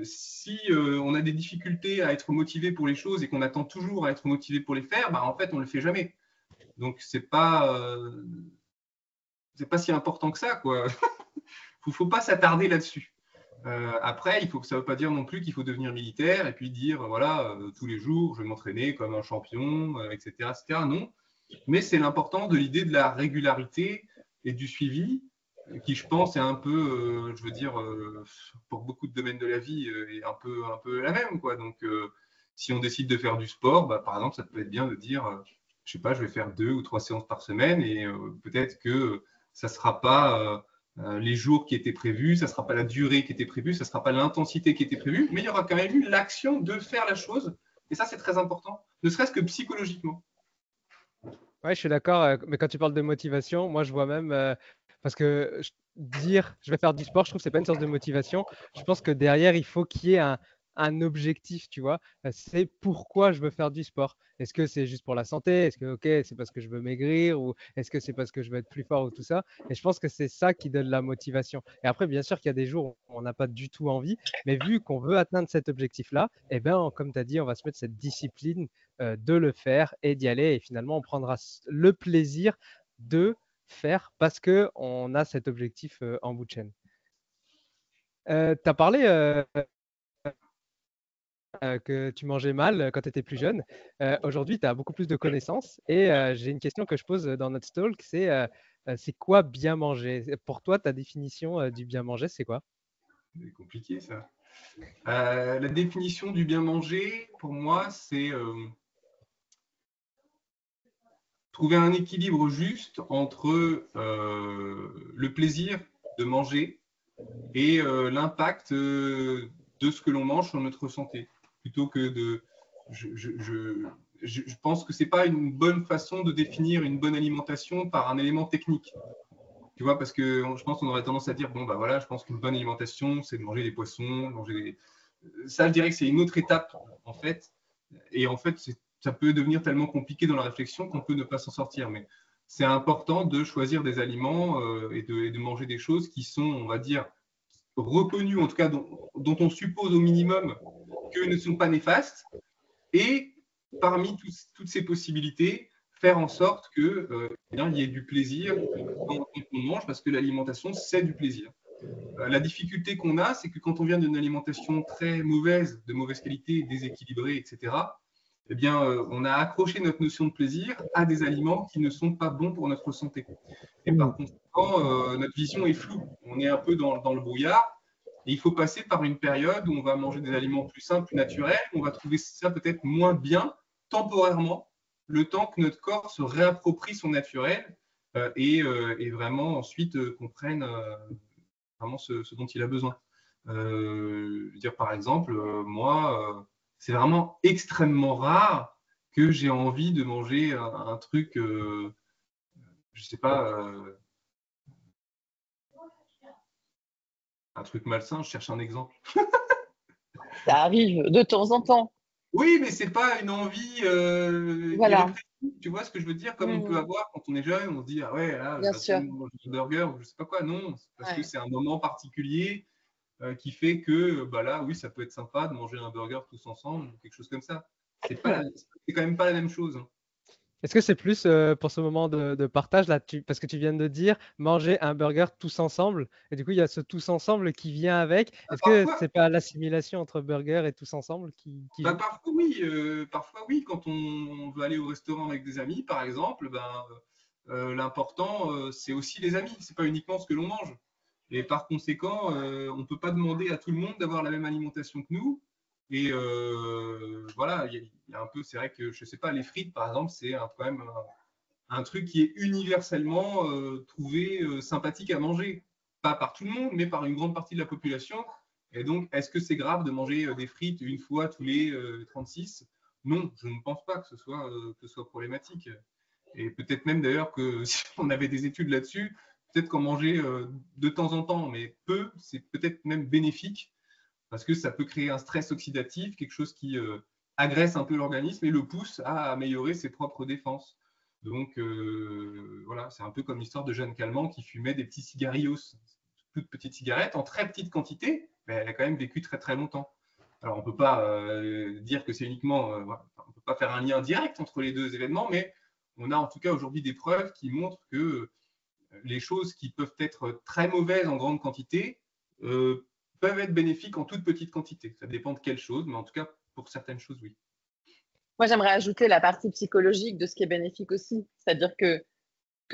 Si on a des difficultés à être motivé pour les choses et qu'on attend toujours à être motivé pour les faire, bah, en fait, on ne le fait jamais. Donc, c'est pas si important que ça, quoi. Faut pas s'attarder là-dessus. Après, ça ne veut pas dire non plus qu'il faut devenir militaire et puis dire, voilà, tous les jours, je vais m'entraîner comme un champion, etc., etc. Non. Mais c'est l'important de l'idée de la régularité et du suivi, qui, je pense, est un peu, je veux dire, pour beaucoup de domaines de la vie, est un peu la même, quoi. Donc, si on décide de faire du sport, bah, par exemple, ça peut être bien de dire, je sais pas, je vais faire 2 ou 3 séances par semaine et peut-être que ça ne sera pas les jours qui étaient prévus, ça ne sera pas la durée qui était prévue, ça ne sera pas l'intensité qui était prévue, mais il y aura quand même eu l'action de faire la chose. Et ça, c'est très important, ne serait-ce que psychologiquement. Ouais, je suis d'accord. Mais quand tu parles de motivation, moi, je vois même parce que dire je vais faire du sport, je trouve que c'est pas une source de motivation. Je pense que derrière, il faut qu'il y ait un objectif, tu vois. C'est pourquoi je veux faire du sport. Est-ce que c'est juste pour la santé? Est-ce que ok, c'est parce que je veux maigrir ou est-ce que c'est parce que je veux être plus fort ou tout ça? Et je pense que c'est ça qui donne la motivation. Et après, bien sûr qu'il y a des jours où on n'a pas du tout envie, mais vu qu'on veut atteindre cet objectif-là, eh ben, comme tu as dit, on va se mettre cette discipline de le faire et d'y aller. Et finalement, on prendra le plaisir de faire parce qu'on a cet objectif en bout de chaîne. Tu as parlé que tu mangeais mal quand tu étais plus jeune. Aujourd'hui, tu as beaucoup plus de connaissances. Et j'ai une question que je pose dans notre talk, c'est quoi bien manger? Pour toi, ta définition du bien manger, c'est quoi? C'est compliqué, ça. La définition du bien manger, pour moi, c'est trouver un équilibre juste entre le plaisir de manger et l'impact de ce que l'on mange sur notre santé. Plutôt que de. Je pense que ce n'est pas une bonne façon de définir une bonne alimentation par un élément technique. Tu vois, parce que je pense qu'on aurait tendance à dire, bon, bah voilà, je pense qu'une bonne alimentation, c'est de manger des poissons, ça, je dirais que c'est une autre étape, en fait. Et en fait, ça peut devenir tellement compliqué dans la réflexion qu'on peut ne pas s'en sortir. Mais c'est important de choisir des aliments et de manger des choses qui sont, on va dire, reconnues, en tout cas dont on suppose au minimum qu'elles ne sont pas néfastes. Et parmi toutes ces possibilités, faire en sorte qu'il y ait du plaisir quand on mange, parce que l'alimentation, c'est du plaisir. La difficulté qu'on a, c'est que quand on vient d'une alimentation très mauvaise, de mauvaise qualité, déséquilibrée, etc., eh bien, on a accroché notre notion de plaisir à des aliments qui ne sont pas bons pour notre santé. Et par conséquent, notre vision est floue. On est un peu dans le brouillard. Et il faut passer par une période où on va manger des aliments plus simples, plus naturels. On va trouver ça peut-être moins bien, temporairement, le temps que notre corps se réapproprie son naturel et vraiment ensuite comprenne vraiment ce dont il a besoin. Je veux dire, par exemple, moi, c'est vraiment extrêmement rare que j'ai envie de manger un truc, je sais pas, un truc malsain. Je cherche un exemple. ça arrive de temps en temps. Oui, mais c'est pas une envie Voilà. irrépressible. Tu vois ce que je veux dire? Comme on peut Mhm. avoir quand on est jeune, on se dit ah ouais, là, je Bien vais sûr. absolument manger un burger ou je sais pas quoi. Non, c'est parce que Ouais. c'est un moment particulier qui fait que bah là, oui, ça peut être sympa de manger un burger tous ensemble ou quelque chose comme ça. C'est quand même pas la même chose, hein. Est-ce que c'est plus pour ce moment de partage là, parce que tu viens de dire manger un burger tous ensemble, et du coup il y a ce tous ensemble qui vient avec. Bah, Est-ce que parfois, c'est pas l'assimilation entre burger et tous ensemble qui joue? parfois oui, quand on veut aller au restaurant avec des amis, par exemple, ben, l'important c'est aussi les amis, c'est pas uniquement ce que l'on mange. Et par conséquent, on ne peut pas demander à tout le monde d'avoir la même alimentation que nous. Et voilà, il y a un peu, c'est vrai que je sais pas, les frites par exemple, c'est quand même un truc qui est universellement trouvé sympathique à manger. Pas par tout le monde, mais par une grande partie de la population. Et donc, est-ce que c'est grave de manger des frites une fois tous les 36? Non, je ne pense pas que ce soit problématique. Et peut-être même d'ailleurs que si on avait des études là-dessus, peut-être qu'en manger de temps en temps, mais peu, c'est peut-être même bénéfique parce que ça peut créer un stress oxydatif, quelque chose qui agresse un peu l'organisme et le pousse à améliorer ses propres défenses. Donc voilà, c'est un peu comme l'histoire de Jeanne Calment qui fumait des petits cigarillos, toutes petites cigarettes en très petite quantité, mais elle a quand même vécu très très longtemps. Alors on ne peut pas dire que c'est uniquement, voilà, on ne peut pas faire un lien direct entre les deux événements, mais on a en tout cas aujourd'hui des preuves qui montrent que les choses qui peuvent être très mauvaises en grande quantité peuvent être bénéfiques en toute petite quantité. Ça dépend de quelle chose, mais en tout cas, pour certaines choses, oui. Moi, j'aimerais ajouter la partie psychologique de ce qui est bénéfique aussi. C'est-à-dire que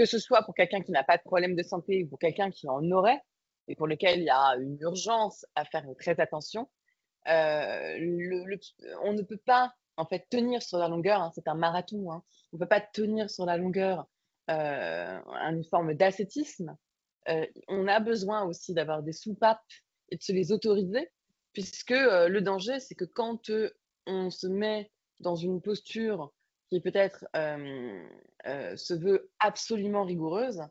ce soit pour quelqu'un qui n'a pas de problème de santé ou pour quelqu'un qui en aurait et pour lequel il y a une urgence à faire très attention, on ne peut pas en fait tenir sur la longueur, hein, c'est un marathon, hein. On ne peut pas tenir sur la longueur une forme d'ascétisme. On a besoin aussi d'avoir des soupapes et de se les autoriser, puisque le danger, c'est que quand on se met dans une posture qui peut-être se veut absolument rigoureuse,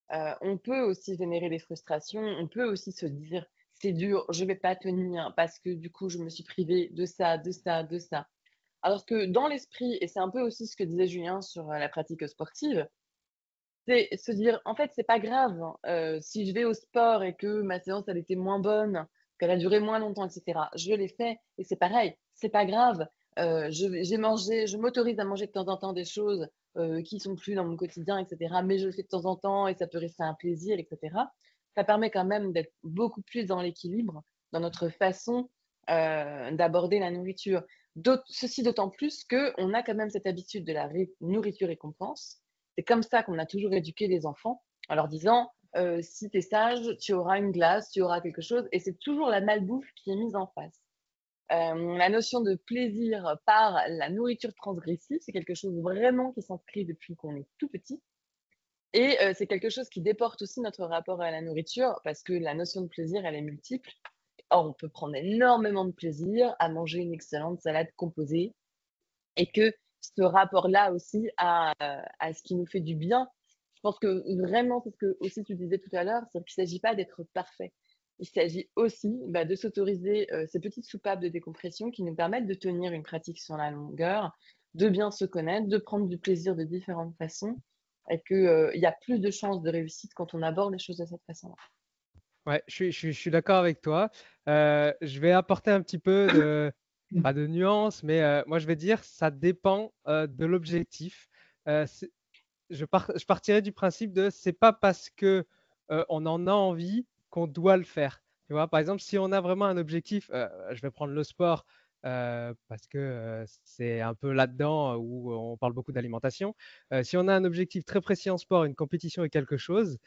on peut aussi générer des frustrations, on peut aussi se dire c'est dur, je ne vais pas tenir parce que du coup je me suis privée de ça, de ça, de ça. Alors que dans l'esprit, et c'est un peu aussi ce que disait Julien sur la pratique sportive, c'est se dire en fait c'est pas grave si je vais au sport et que ma séance elle était moins bonne, qu'elle a duré moins longtemps, etc. Je l'ai fait et c'est pareil, c'est pas grave. J'ai mangé, je m'autorise à manger de temps en temps des choses qui sont plus dans mon quotidien, etc. Mais je le fais de temps en temps et ça peut rester un plaisir, etc. Ça permet quand même d'être beaucoup plus dans l'équilibre dans notre façon d'aborder la nourriture. Ceci d'autant plus qu'on a quand même cette habitude de la nourriture récompense. C'est comme ça qu'on a toujours éduqué les enfants en leur disant si tu es sage, tu auras une glace, tu auras quelque chose. Et c'est toujours la malbouffe qui est mise en face. La notion de plaisir par la nourriture transgressive, c'est quelque chose vraiment qui s'inscrit depuis qu'on est tout petit. Et c'est quelque chose qui déporte aussi notre rapport à la nourriture parce que la notion de plaisir, elle est multiple. Or, on peut prendre énormément de plaisir à manger une excellente salade composée et que ce rapport-là aussi à ce qui nous fait du bien, je pense que vraiment, c'est ce que aussi tu disais tout à l'heure, c'est qu'il ne s'agit pas d'être parfait. Il s'agit aussi de s'autoriser ces petites soupapes de décompression qui nous permettent de tenir une pratique sur la longueur, de bien se connaître, de prendre du plaisir de différentes façons et qu'il y a plus de chances de réussite quand on aborde les choses de cette façon-là. Ouais, je suis d'accord avec toi. Je vais apporter un petit peu pas de nuance, mais moi je vais dire ça dépend de l'objectif. Je partirais du principe de c'est pas parce que on en a envie qu'on doit le faire. Tu vois, par exemple, si on a vraiment un objectif, je vais prendre le sport parce que c'est un peu là-dedans où on parle beaucoup d'alimentation. Si on a un objectif très précis en sport, une compétition et quelque chose,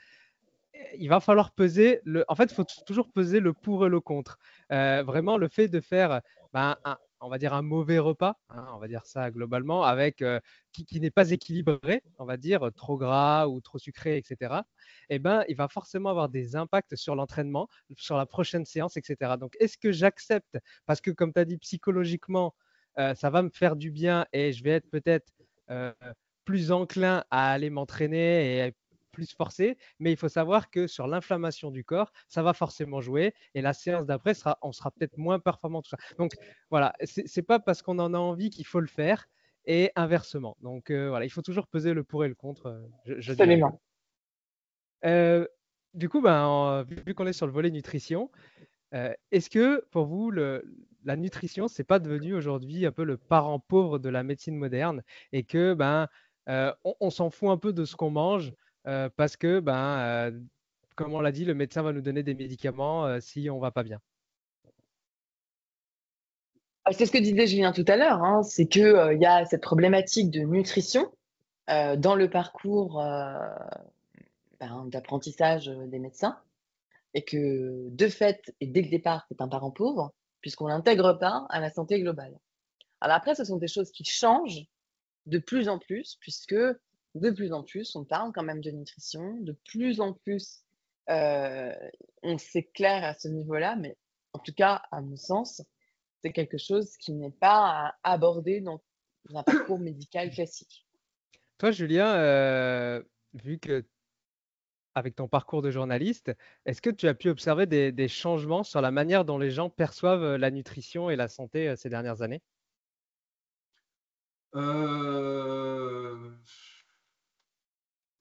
il va falloir peser en fait, il faut toujours peser le pour et le contre. Vraiment, le fait de faire, on va dire un mauvais repas, hein, on va dire ça globalement, avec qui n'est pas équilibré, on va dire trop gras ou trop sucré, etc. Eh ben, il va forcément avoir des impacts sur l'entraînement, sur la prochaine séance, etc. Donc, est-ce que j'accepte parce que, comme tu as dit, psychologiquement, ça va me faire du bien et je vais être peut-être plus enclin à aller m'entraîner et plus forcé, mais il faut savoir que sur l'inflammation du corps, ça va forcément jouer et la séance d'après, on sera peut-être moins performant, tout ça. Donc voilà, c'est pas parce qu'on en a envie qu'il faut le faire et inversement. Donc voilà, il faut toujours peser le pour et le contre, je dirais. Absolument. Euh, du coup, vu qu'on est sur le volet nutrition, est-ce que pour vous, la nutrition, c'est pas devenu aujourd'hui un peu le parent pauvre de la médecine moderne et que on s'en fout un peu de ce qu'on mange parce que comme on l'a dit, le médecin va nous donner des médicaments si on va pas bien. C'est ce que disait Julien tout à l'heure, hein, c'est que il y a cette problématique de nutrition dans le parcours d'apprentissage des médecins, et que de fait, et dès le départ, c'est un parent pauvre, puisqu'on l'intègre pas à la santé globale. Alors après, ce sont des choses qui changent de plus en plus, puisque de plus en plus, on parle quand même de nutrition, de plus en plus, euh, on s'éclaire à ce niveau-là, mais en tout cas, à mon sens, c'est quelque chose qui n'est pas abordé dans un parcours médical classique. Toi, Julien, vu que avec ton parcours de journaliste, est-ce que tu as pu observer des changements sur la manière dont les gens perçoivent la nutrition et la santé ces dernières années? Euh,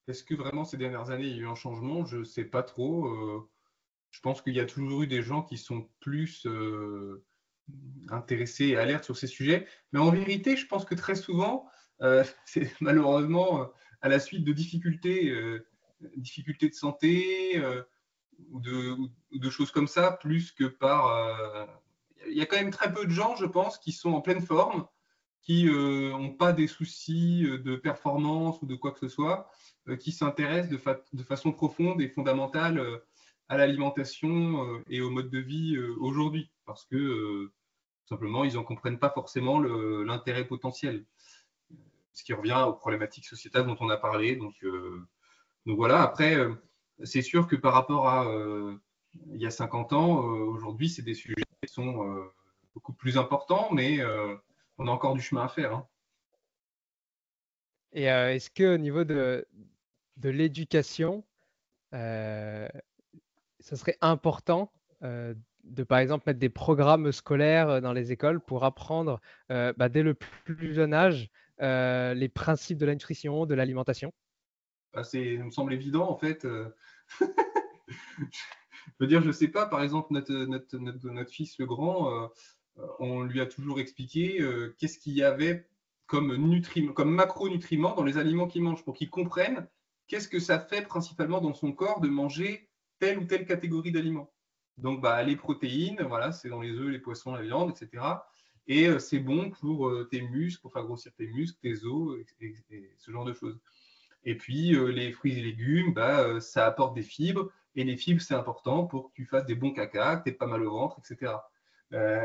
Est-ce que vraiment ces dernières années, il y a eu un changement? Je ne sais pas trop. Je pense qu'il y a toujours eu des gens qui sont plus intéressés et alertes sur ces sujets. Mais en vérité, je pense que très souvent, c'est malheureusement à la suite de difficultés de santé ou de choses comme ça, plus que par... Il y a quand même très peu de gens, je pense, qui sont en pleine forme, qui n'ont pas des soucis de performance ou de quoi que ce soit, qui s'intéressent de façon profonde et fondamentale à l'alimentation et au mode de vie aujourd'hui, parce que simplement, ils n'en comprennent pas forcément l'intérêt potentiel, ce qui revient aux problématiques sociétales dont on a parlé. Donc voilà, après, c'est sûr que par rapport à il y a 50 ans, aujourd'hui, c'est des sujets qui sont beaucoup plus importants, mais on a encore du chemin à faire. Hein. Et est-ce que au niveau de l'éducation, euh, ce serait important de, par exemple, mettre des programmes scolaires dans les écoles pour apprendre dès le plus jeune âge les principes de la nutrition, de l'alimentation? Ça me semble évident, en fait. Je veux dire, je ne sais pas, par exemple, notre fils le grand, on lui a toujours expliqué qu'est-ce qu'il y avait comme macronutriments dans les aliments qu'il mange, pour qu'il comprenne qu'est-ce que ça fait principalement dans son corps de manger telle ou telle catégorie d'aliments. Donc, les protéines, voilà, c'est dans les œufs, les poissons, la viande, etc. Et c'est bon pour tes muscles, pour faire grossir tes muscles, tes os, et ce genre de choses. Et puis, les fruits et légumes, ça apporte des fibres. Et les fibres, c'est important pour que tu fasses des bons caca, que tu n'aies pas mal au ventre, etc.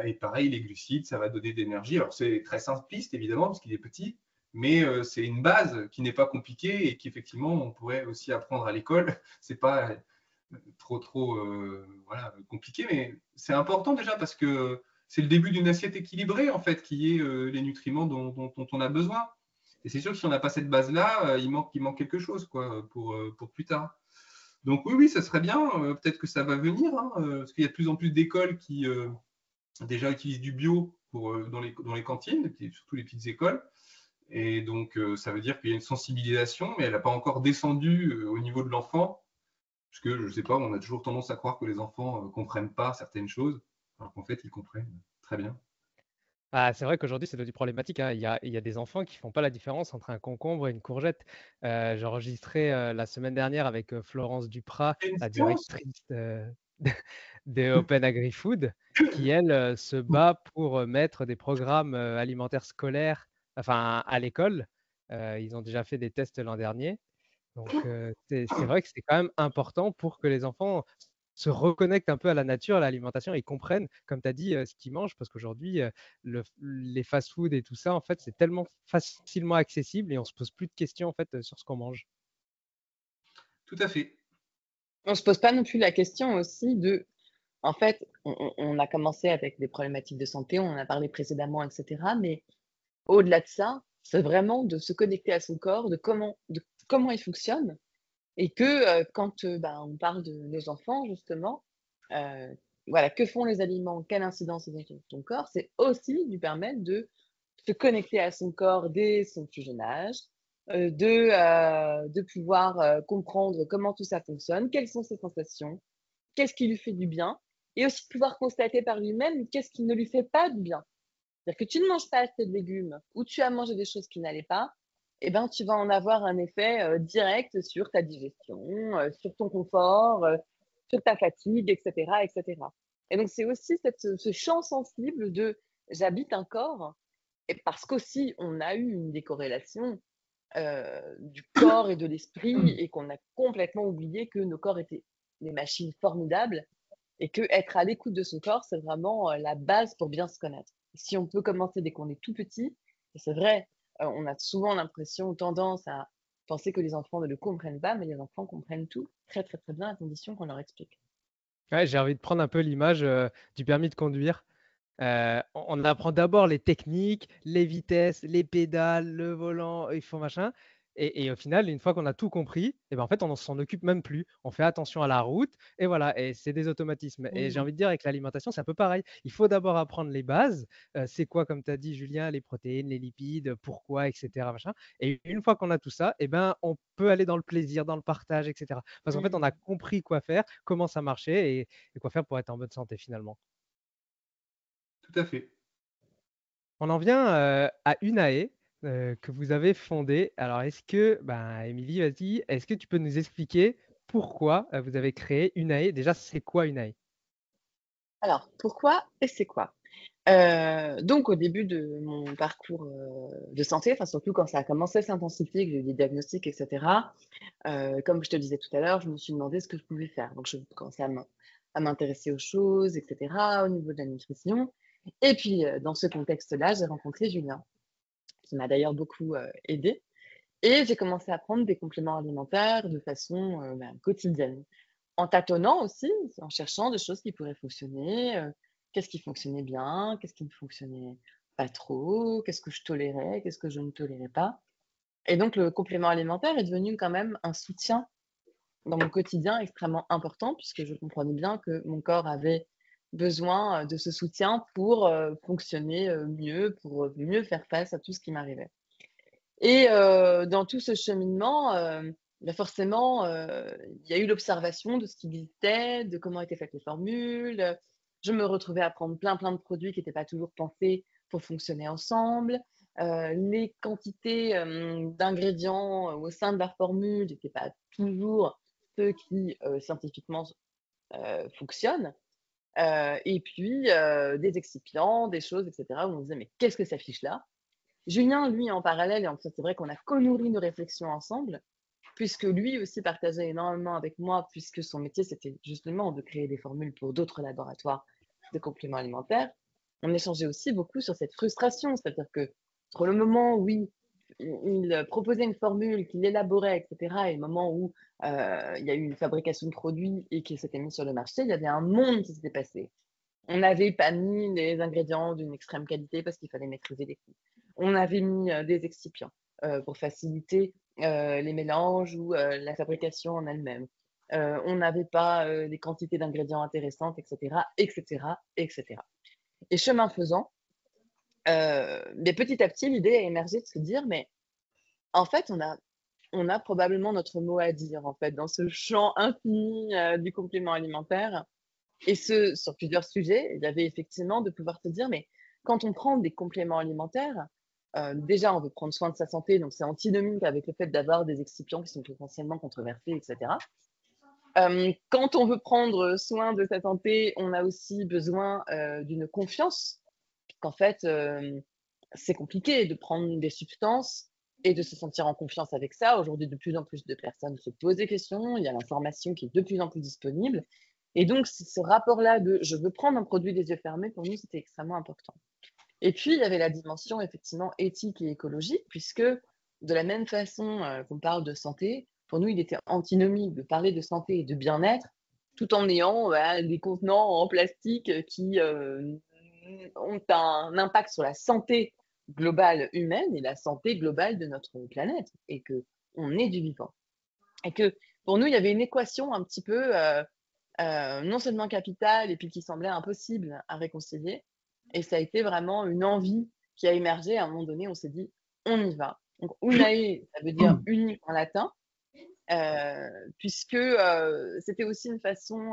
Et pareil, les glucides, ça va donner de l'énergie. Alors, c'est très simpliste, évidemment, parce qu'il est petit, mais c'est une base qui n'est pas compliquée et qu'effectivement, on pourrait aussi apprendre à l'école. C'est pas trop voilà, compliqué, mais c'est important déjà parce que c'est le début d'une assiette équilibrée, en fait, qui est les nutriments dont on a besoin. Et c'est sûr que si on n'a pas cette base-là, il manque quelque chose quoi, pour plus tard. Donc oui, ça serait bien. Peut-être que ça va venir, hein, parce qu'il y a de plus en plus d'écoles qui déjà utilisent du bio dans les cantines, surtout les petites écoles. Et donc, ça veut dire qu'il y a une sensibilisation, mais elle n'a pas encore descendu au niveau de l'enfant, parce que, je ne sais pas, on a toujours tendance à croire que les enfants ne comprennent pas certaines choses, alors qu'en fait, ils comprennent très bien. Ah, c'est vrai qu'aujourd'hui, c'est devenu problématique, hein. Il y a des enfants qui font pas la différence entre un concombre et une courgette. J'ai enregistré la semaine dernière avec Florence Duprat, C'est une la science. directrice de Open Agri-Food, qui, elle, se bat pour mettre des programmes alimentaires scolaires, enfin, à l'école. Ils ont déjà fait des tests l'an dernier. Donc, c'est vrai que c'est quand même important pour que les enfants se reconnectent un peu à la nature, à l'alimentation et comprennent, comme tu as dit, ce qu'ils mangent. Parce qu'aujourd'hui, les fast-food et tout ça, en fait, c'est tellement facilement accessible et on se pose plus de questions en fait, sur ce qu'on mange. Tout à fait. On ne se pose pas non plus la question aussi de, en fait, on a commencé avec des problématiques de santé, on en a parlé précédemment, etc. Mais au-delà de ça, c'est vraiment de se connecter à son corps, de comment il fonctionne Et que quand on parle de nos enfants, justement, voilà, que font les aliments, quelle incidence ils ont sur ton corps, c'est aussi lui permettre de se connecter à son corps dès son plus jeune âge, de pouvoir comprendre comment tout ça fonctionne, quelles sont ses sensations, qu'est-ce qui lui fait du bien, et aussi de pouvoir constater par lui-même qu'est-ce qui ne lui fait pas du bien. C'est-à-dire que tu ne manges pas assez de légumes ou tu as mangé des choses qui n'allaient pas, eh ben, tu vas en avoir un effet direct sur ta digestion, sur ton confort, sur ta fatigue, etc., etc. Et cetera. Et donc, c'est aussi ce champ sensible de j'habite un corps, et parce qu'aussi on a eu une décorrélation du corps et de l'esprit et qu'on a complètement oublié que nos corps étaient des machines formidables et que être à l'écoute de son corps, c'est vraiment la base pour bien se connaître. Si on peut commencer dès qu'on est tout petit, et c'est vrai, on a souvent l'impression, tendance à penser que les enfants ne le comprennent pas, mais les enfants comprennent tout très très très bien à condition qu'on leur explique. Ouais, j'ai envie de prendre un peu l'image du permis de conduire. On apprend d'abord les techniques, les vitesses, les pédales, le volant, il faut machin. Et au final, une fois qu'on a tout compris, et ben en fait, on ne s'en occupe même plus. On fait attention à la route et voilà. Et c'est des automatismes. Et j'ai Mmh. envie de dire, avec l'alimentation, c'est un peu pareil. Il faut d'abord apprendre les bases. C'est quoi, comme tu as dit, Julien, les protéines, les lipides, pourquoi, etc. Machin. Et une fois qu'on a tout ça, et ben, on peut aller dans le plaisir, dans le partage, etc. Parce qu'en fait, on a Mmh. compris quoi faire, comment ça marchait et quoi faire pour être en bonne santé finalement. Tout à fait. On en vient à Unae que vous avez fondée. Alors, est-ce que, Émilie, vas-y, est-ce que tu peux nous expliquer pourquoi vous avez créé Unae? Déjà, c'est quoi Unae? Alors, pourquoi et c'est quoi? Donc au début de mon parcours, de santé, enfin surtout quand ça a commencé à s'intensifier, que j'ai eu des diagnostics et cetera, comme je te le disais tout à l'heure, je me suis demandé ce que je pouvais faire. Donc je commençais à m'intéresser aux choses et cetera, au niveau de la nutrition et puis, dans ce contexte-là, j'ai rencontré Julien, qui m'a d'ailleurs beaucoup, aidée et j'ai commencé à prendre des compléments alimentaires de façon, quotidienne. En tâtonnant aussi, en cherchant des choses qui pourraient fonctionner, qu'est-ce qui fonctionnait bien, qu'est-ce qui ne fonctionnait pas trop, qu'est-ce que je tolérais, qu'est-ce que je ne tolérais pas. Et donc le complément alimentaire est devenu quand même un soutien dans mon quotidien extrêmement important puisque je comprenais bien que mon corps avait besoin, de ce soutien pour, fonctionner, mieux, pour, mieux faire face à tout ce qui m'arrivait. Et dans tout ce cheminement, forcément, il y a eu l'observation de ce qui existait, de comment étaient faites les formules. Je me retrouvais à prendre plein, plein de produits qui n'étaient pas toujours pensés pour fonctionner ensemble. Les quantités, d'ingrédients, au sein de la formule n'étaient pas toujours ceux qui, scientifiquement, fonctionnent. Et puis, des excipients, des choses et cetera où on se disait: «Mais qu'est-ce que ça fiche là?» Julien, lui, en parallèle, et en fait, c'est vrai qu'on a co-nourri nos réflexions ensemble, puisque lui aussi partageait énormément avec moi, puisque son métier, c'était justement de créer des formules pour d'autres laboratoires de compléments alimentaires. On échangeait aussi beaucoup sur cette frustration, c'est-à-dire que entre le moment où il proposait une formule, qu'il élaborait, etc., et le moment où il y a eu une fabrication de produits et qu'il s'était mis sur le marché, il y avait un monde qui s'était passé. On n'avait pas mis les ingrédients d'une extrême qualité parce qu'il fallait maîtriser les coûts. On avait mis des excipients pour faciliter les mélanges ou la fabrication en elle-même. On n'avait pas des quantités d'ingrédients intéressantes, etc., etc., etc. Et chemin faisant, mais petit à petit, l'idée a émergé de se dire, mais en fait, on a probablement notre mot à dire en fait dans ce champ infini du complément alimentaire. Et ce, sur plusieurs sujets, il y avait effectivement de pouvoir se dire, mais quand on prend des compléments alimentaires, déjà, on veut prendre soin de sa santé, donc c'est antinomique avec le fait d'avoir des excipients qui sont potentiellement controversés, etc. Quand on veut prendre soin de sa santé, on a aussi besoin d'une confiance, qu'en fait, c'est compliqué de prendre des substances et de se sentir en confiance avec ça. Aujourd'hui, de plus en plus de personnes se posent des questions, il y a l'information qui est de plus en plus disponible. Et donc, ce rapport-là de je veux prendre un produit des yeux fermés, pour nous, c'était extrêmement important. Et puis, il y avait la dimension effectivement éthique et écologique, puisque de la même façon qu'on parle de santé, pour nous, il était antinomique de parler de santé et de bien-être, tout en ayant des contenants en plastique qui ont un impact sur la santé globale humaine et la santé globale de notre planète, et que on est du vivant. Et que pour nous, il y avait une équation un petit peu non seulement capitale et puis qui semblait impossible à réconcilier. Et ça a été vraiment une envie qui a émergé. À un moment donné, on s'est dit, on y va. Donc, unae, ça veut dire uni en latin, puisque c'était aussi une façon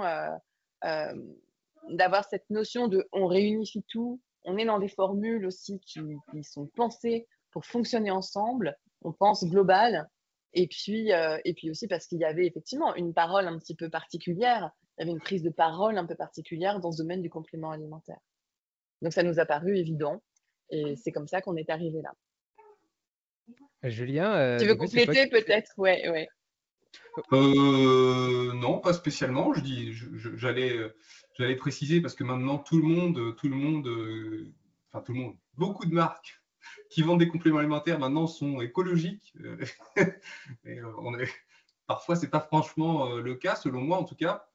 d'avoir cette notion de on réunifie tout. On est dans des formules aussi qui sont pensées pour fonctionner ensemble. On pense global. Et puis aussi parce qu'il y avait effectivement une parole un petit peu particulière. Il y avait une prise de parole un peu particulière dans ce domaine du complément alimentaire. Donc, ça nous a paru évident. Et c'est comme ça qu'on est arrivé là. Julien, Tu veux compléter peut-être? Ouais. Non, pas spécialement. J'allais préciser parce que maintenant tout le monde, beaucoup de marques qui vendent des compléments alimentaires maintenant sont écologiques. Parfois, c'est pas franchement le cas, selon moi en tout cas.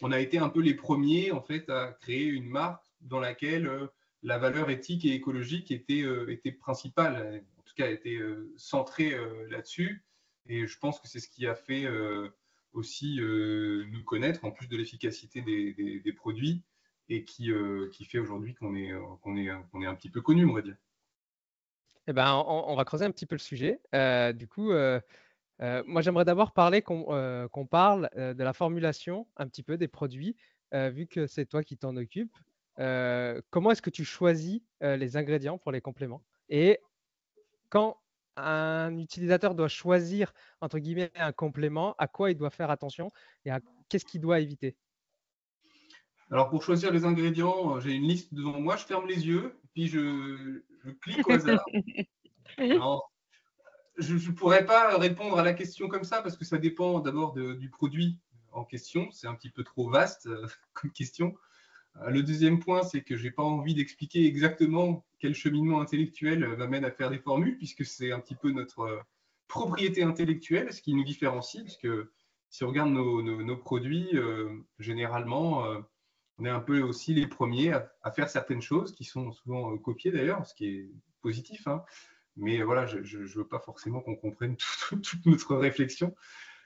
On a été un peu les premiers en fait à créer une marque dans laquelle la valeur éthique et écologique était principale, en tout cas était centrée là-dessus. Et je pense que c'est ce qui a fait aussi nous connaître, en plus de l'efficacité des produits, et qui fait aujourd'hui qu'on est un petit peu connu, on va dire. Eh ben, on va creuser un petit peu le sujet. Du coup, moi, j'aimerais d'abord parler qu'on parle de la formulation un petit peu des produits, vu que c'est toi qui t'en occupes. Comment est-ce que tu choisis les ingrédients pour les compléments? Et quand un utilisateur doit choisir, entre guillemets, un complément, à quoi il doit faire attention et qu'est-ce qu'il doit éviter? Alors, pour choisir les ingrédients, j'ai une liste devant moi, je ferme les yeux, puis je clique au hasard. Alors, je ne pourrais pas répondre à la question comme ça parce que ça dépend d'abord du produit en question. C'est un petit peu trop vaste comme question. Le deuxième point, c'est que je n'ai pas envie d'expliquer exactement quel cheminement intellectuel m'amène à faire des formules, puisque c'est un petit peu notre propriété intellectuelle, ce qui nous différencie, puisque si on regarde nos produits, généralement, on est un peu aussi les premiers à faire certaines choses qui sont souvent copiées d'ailleurs, ce qui est positif, hein. Mais voilà, je ne veux pas forcément qu'on comprenne toute notre réflexion.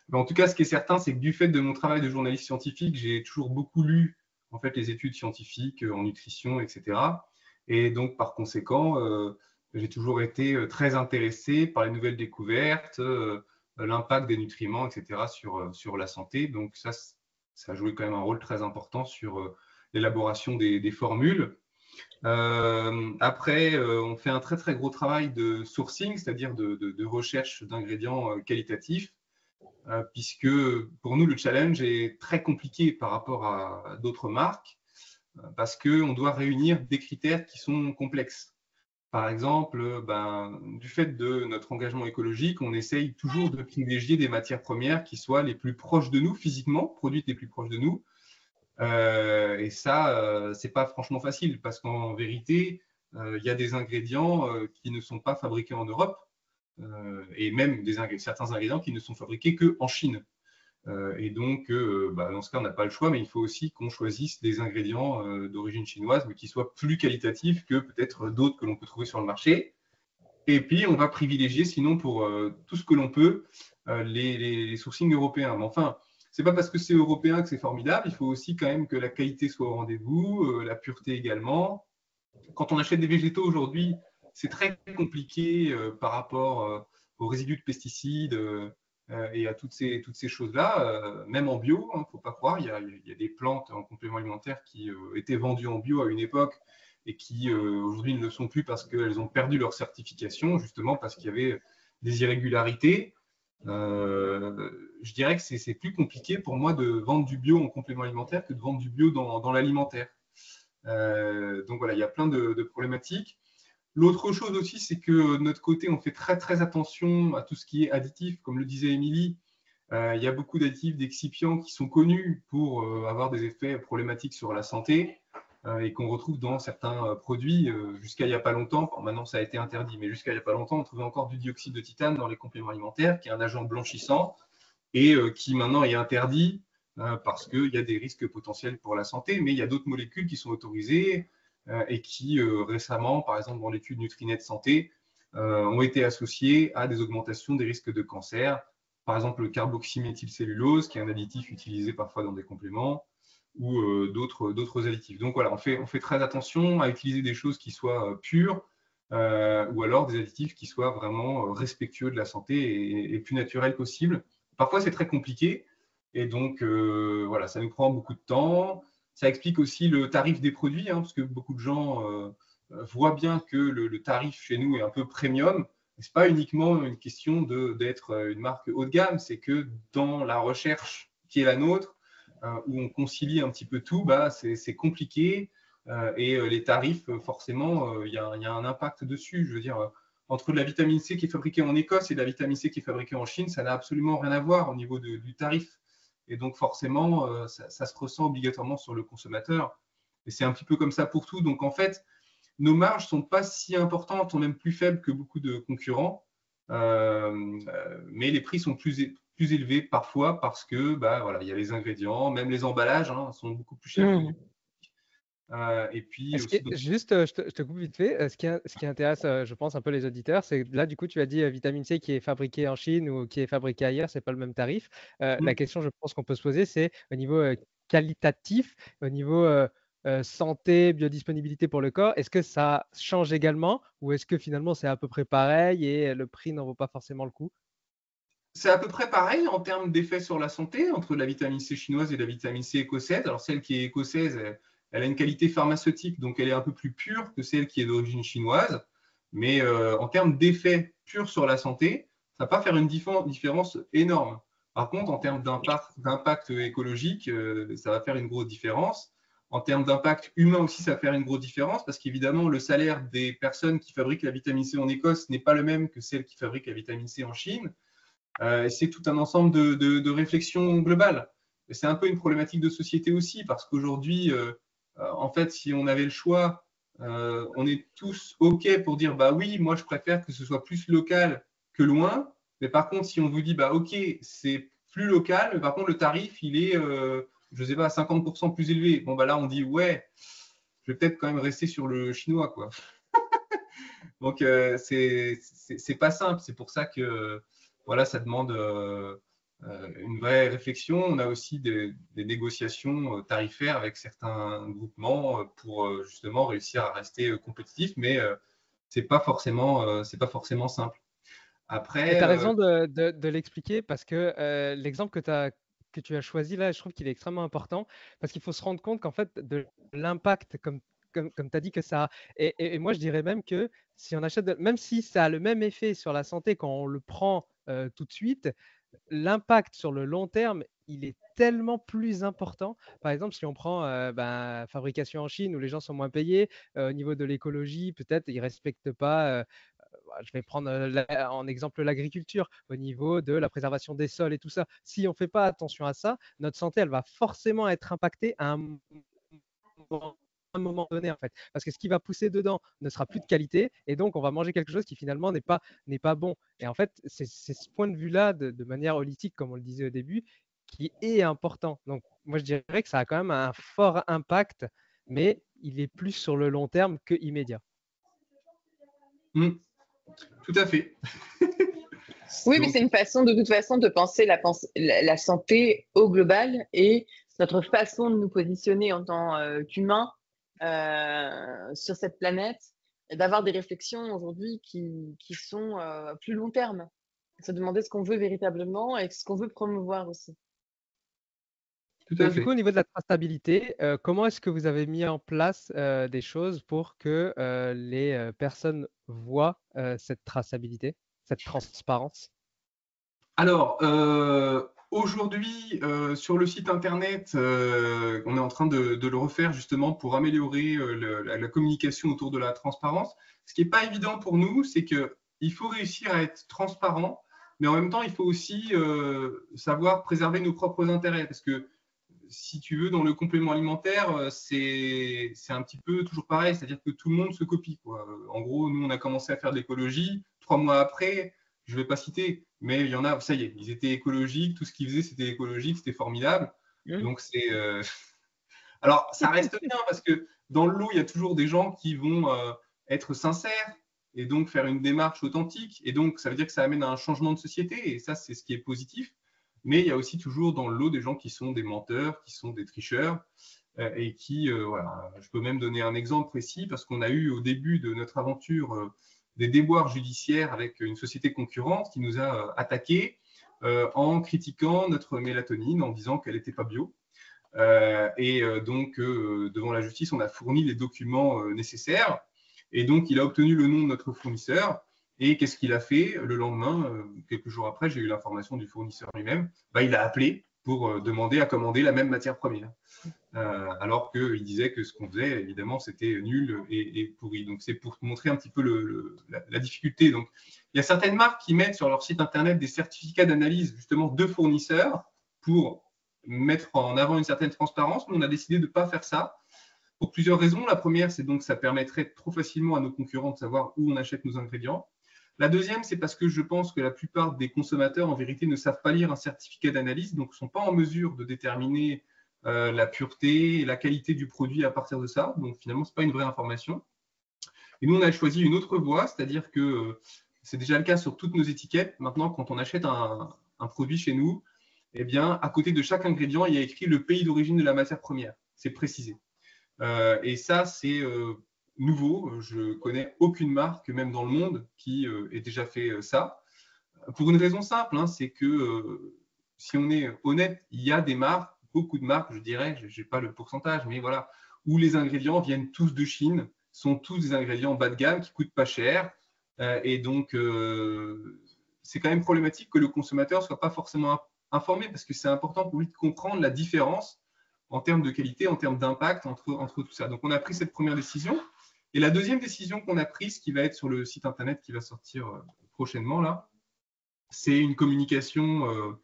Mais en tout cas, ce qui est certain, c'est que du fait de mon travail de journaliste scientifique, j'ai toujours beaucoup lu en fait, les études scientifiques en nutrition, etc. Et donc, par conséquent, j'ai toujours été très intéressé par les nouvelles découvertes, l'impact des nutriments, etc. sur la santé. Donc, ça a joué quand même un rôle très important sur l'élaboration des formules. Après, on fait un très très gros travail de sourcing, c'est-à-dire de recherche d'ingrédients qualitatifs, puisque pour nous le challenge est très compliqué par rapport à d'autres marques, parce qu'on doit réunir des critères qui sont complexes. Par exemple, du fait de notre engagement écologique, on essaye toujours de privilégier des matières premières qui soient les plus proches de nous physiquement, produites les plus proches de nous. Et ça, c'est pas franchement facile parce qu'en vérité, il y a des ingrédients qui ne sont pas fabriqués en Europe et même certains ingrédients qui ne sont fabriqués qu'en Chine. Et donc, dans ce cas, on n'a pas le choix, mais il faut aussi qu'on choisisse des ingrédients d'origine chinoise, mais qui soient plus qualitatifs que peut-être d'autres que l'on peut trouver sur le marché. Et puis, on va privilégier, sinon, pour tout ce que l'on peut, les sourcings européens. Mais enfin, c'est pas parce que c'est européen que c'est formidable. Il faut aussi quand même que la qualité soit au rendez-vous, la pureté également. Quand on achète des végétaux aujourd'hui, c'est très compliqué par rapport aux résidus de pesticides et à toutes ces choses-là. Même en bio, il ne faut pas croire, il y a des plantes en complément alimentaire qui étaient vendues en bio à une époque et qui aujourd'hui ne le sont plus parce qu'elles ont perdu leur certification, justement parce qu'il y avait des irrégularités. Je dirais que c'est plus compliqué pour moi de vendre du bio en complément alimentaire que de vendre du bio dans l'alimentaire. Donc voilà, il y a plein de problématiques. L'autre chose aussi, c'est que de notre côté, on fait très très attention à tout ce qui est additif. Comme le disait Émilie, il y a beaucoup d'additifs, d'excipients qui sont connus pour avoir des effets problématiques sur la santé et qu'on retrouve dans certains produits jusqu'à il n'y a pas longtemps. Bon, maintenant, ça a été interdit, mais jusqu'à il n'y a pas longtemps, on trouvait encore du dioxyde de titane dans les compléments alimentaires, qui est un agent blanchissant et qui maintenant est interdit parce qu'il y a des risques potentiels pour la santé, mais il y a d'autres molécules qui sont autorisées et qui récemment, par exemple dans l'étude Nutrinet Santé, ont été associées à des augmentations des risques de cancer par exemple le carboxyméthylcellulose, qui est un additif utilisé parfois dans des compléments, ou d'autres additifs. Donc voilà, on fait très attention à utiliser des choses qui soient pures, ou alors des additifs qui soient vraiment respectueux de la santé et plus naturels possible. Parfois, c'est très compliqué, et donc voilà, ça nous prend beaucoup de temps. Ça explique aussi le tarif des produits, parce que beaucoup de gens voient bien que le tarif chez nous est un peu premium. Ce n'est pas uniquement une question d'être une marque haut de gamme, c'est que dans la recherche qui est la nôtre, où on concilie un petit peu tout, c'est compliqué. Et les tarifs, forcément, il y a un impact dessus. Je veux dire, entre de la vitamine C qui est fabriquée en Écosse et de la vitamine C qui est fabriquée en Chine, ça n'a absolument rien à voir au niveau du tarif. Et donc, forcément, ça se ressent obligatoirement sur le consommateur. Et c'est un petit peu comme ça pour tout. Donc, en fait, nos marges ne sont pas si importantes, sont même plus faibles que beaucoup de concurrents. Mais les prix sont plus élevés parfois parce que voilà, il y a les ingrédients, même les emballages sont beaucoup plus chers que du et puis aussi, Juste, je te coupe vite fait. Ce qui intéresse, je pense, un peu les auditeurs, c'est que là, du coup, tu as dit vitamine C qui est fabriquée en Chine ou qui est fabriquée ailleurs, c'est pas le même tarif. La question, je pense, qu'on peut se poser, c'est au niveau qualitatif, au niveau santé, biodisponibilité pour le corps, est-ce que ça change également ou est-ce que finalement c'est à peu près pareil et le prix n'en vaut pas forcément le coup? c'est à peu près pareil en termes d'effets sur la santé entre la vitamine C chinoise et la vitamine C écossaise. Alors, celle qui est écossaise, elle a une qualité pharmaceutique, donc elle est un peu plus pure que celle qui est d'origine chinoise. Mais en termes d'effets purs sur la santé, ça ne va pas faire une différence énorme. Par contre, en termes d'impact écologique, ça va faire une grosse différence. En termes d'impact humain aussi, ça va faire une grosse différence parce qu'évidemment, le salaire des personnes qui fabriquent la vitamine C en Écosse n'est pas le même que celle qui fabrique la vitamine C en Chine. C'est tout un ensemble de réflexions globales. C'est un peu une problématique de société aussi, parce qu'aujourd'hui, en fait, si on avait le choix, on est tous OK pour dire bah oui, moi je préfère que ce soit plus local que loin. Mais par contre, si on vous dit bah OK, c'est plus local, mais par contre le tarif il est, je sais pas, 50% plus élevé. Bon bah là on dit ouais, je vais peut-être quand même rester sur le chinois quoi. Donc c'est pas simple. C'est pour ça que voilà, ça demande une vraie réflexion. On a aussi des négociations tarifaires avec certains groupements pour justement réussir à rester compétitif, mais c'est pas forcément simple. Et tu as Après, raison de l'expliquer parce que l'exemple que tu as choisi là, je trouve qu'il est extrêmement important parce qu'il faut se rendre compte qu'en fait, de l'impact, comme tu as dit que ça a. Et moi, je dirais même que si on achète, même si ça a le même effet sur la santé quand on le prend tout de suite, l'impact sur le long terme, il est tellement plus important. Par exemple, si on prend fabrication en Chine où les gens sont moins payés, au niveau de l'écologie, peut-être ils ne respectent pas. Je vais prendre en exemple l'agriculture, au niveau de la préservation des sols et tout ça. Si on ne fait pas attention à ça, notre santé, elle va forcément être impactée à un moment donné en fait, parce que ce qui va pousser dedans ne sera plus de qualité et donc on va manger quelque chose qui finalement n'est pas bon. Et en fait, c'est ce point de vue-là, de manière holistique, comme on le disait au début, qui est important. Donc moi je dirais que ça a quand même un fort impact, mais il est plus sur le long terme que immédiat. tout à fait. Oui, mais c'est une façon, de toute façon, de penser la santé au global et notre façon de nous positionner en tant qu'humains sur cette planète, et d'avoir des réflexions aujourd'hui qui sont plus long terme. Se demander ce qu'on veut véritablement et ce qu'on veut promouvoir aussi. Tout à Et du fait. coup, au niveau de la traçabilité, comment est-ce que vous avez mis en place des choses pour que les personnes voient cette traçabilité, cette transparence? Alors, aujourd'hui, sur le site internet, on est en train de le refaire justement pour améliorer la communication autour de la transparence. Ce qui n'est pas évident pour nous, c'est qu'il faut réussir à être transparent, mais en même temps, il faut aussi savoir préserver nos propres intérêts. Parce que si tu veux, dans le complément alimentaire, c'est un petit peu toujours pareil, c'est-à-dire que tout le monde se copie, quoi. En gros, nous, on a commencé à faire de l'écologie. 3 mois après, je ne vais pas citer, mais il y en a, ça y est, ils étaient écologiques, tout ce qu'ils faisaient, c'était écologique, c'était formidable. Donc, c'est. Alors, ça reste bien parce que dans le lot, il y a toujours des gens qui vont être sincères, et donc faire une démarche authentique. Et donc, ça veut dire que ça amène à un changement de société, et ça, c'est ce qui est positif. Mais il y a aussi toujours dans le lot des gens qui sont des menteurs, qui sont des tricheurs, et qui, voilà, je peux même donner un exemple précis, parce qu'on a eu au début de notre aventure des déboires judiciaires avec une société concurrente qui nous a attaqués en critiquant notre mélatonine, en disant qu'elle n'était pas bio. Donc, devant la justice, on a fourni les documents nécessaires. Et donc, il a obtenu le nom de notre fournisseur. Et qu'est-ce qu'il a fait le lendemain, quelques jours après, j'ai eu l'information du fournisseur lui-même. Il a appelé pour demander à commander la même matière première. Alors qu'il disait que ce qu'on faisait, évidemment, c'était nul et pourri. Donc, c'est pour montrer un petit peu la difficulté. Donc, il y a certaines marques qui mettent sur leur site internet des certificats d'analyse, justement, de fournisseurs pour mettre en avant une certaine transparence. Mais on a décidé de ne pas faire ça pour plusieurs raisons. La première, c'est donc que ça permettrait trop facilement à nos concurrents de savoir où on achète nos ingrédients. La deuxième, c'est parce que je pense que la plupart des consommateurs, en vérité, ne savent pas lire un certificat d'analyse, donc ne sont pas en mesure de déterminer la pureté et la qualité du produit à partir de ça. Donc, finalement, ce n'est pas une vraie information. Et nous, on a choisi une autre voie, c'est-à-dire que c'est déjà le cas sur toutes nos étiquettes. Maintenant, quand on achète un produit chez nous, eh bien, à côté de chaque ingrédient, il y a écrit le pays d'origine de la matière première. C'est précisé. Et ça, c'est nouveau. Je ne connais aucune marque, même dans le monde, qui ait déjà fait ça. Pour une raison simple, hein, c'est que si on est honnête, il y a des marques, beaucoup de marques, je dirais, je n'ai pas le pourcentage, mais voilà, où les ingrédients viennent tous de Chine, sont tous des ingrédients bas de gamme qui ne coûtent pas cher. Et donc, c'est quand même problématique que le consommateur ne soit pas forcément informé, parce que c'est important pour lui de comprendre la différence en termes de qualité, en termes d'impact entre tout ça. Donc, on a pris cette première décision. Et la deuxième décision qu'on a prise, qui va être sur le site internet qui va sortir prochainement, là, c'est une communication.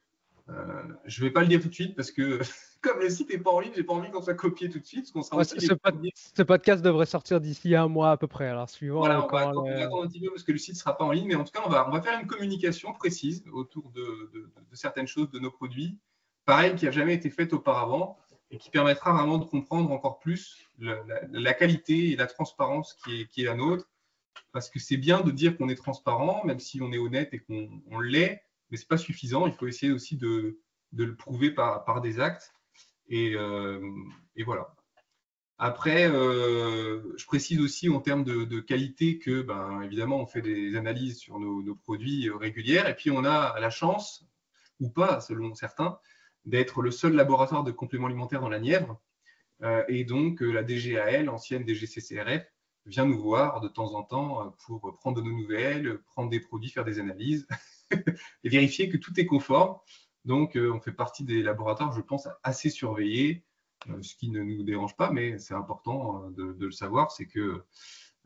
Je ne vais pas le dire tout de suite parce que, comme le site n'est pas en ligne, je n'ai pas envie qu'on soit copié tout de suite. Parce qu'on sera ce podcast devrait sortir d'ici un mois à peu près. Alors, suivant. Voilà, on va attendre un petit peu parce que le site ne sera pas en ligne. Mais en tout cas, on va faire une communication précise autour de certaines choses de nos produits, pareil, qui n'a jamais été faite auparavant et qui permettra vraiment de comprendre encore plus la qualité et la transparence qui est la nôtre. Parce que c'est bien de dire qu'on est transparent, même si on est honnête et qu'on l'est, mais ce n'est pas suffisant. Il faut essayer aussi de le prouver par des actes. Et voilà. Après, je précise aussi en termes de qualité que, évidemment, on fait des analyses sur nos produits régulières. Et puis, on a la chance, ou pas, selon certains, d'être le seul laboratoire de compléments alimentaires dans la Nièvre. Et donc, la DGAL, ancienne DGCCRF, vient nous voir de temps en temps pour prendre de nos nouvelles, prendre des produits, faire des analyses et vérifier que tout est conforme. Donc, on fait partie des laboratoires, je pense, assez surveillés, ce qui ne nous dérange pas, mais c'est important de le savoir, c'est que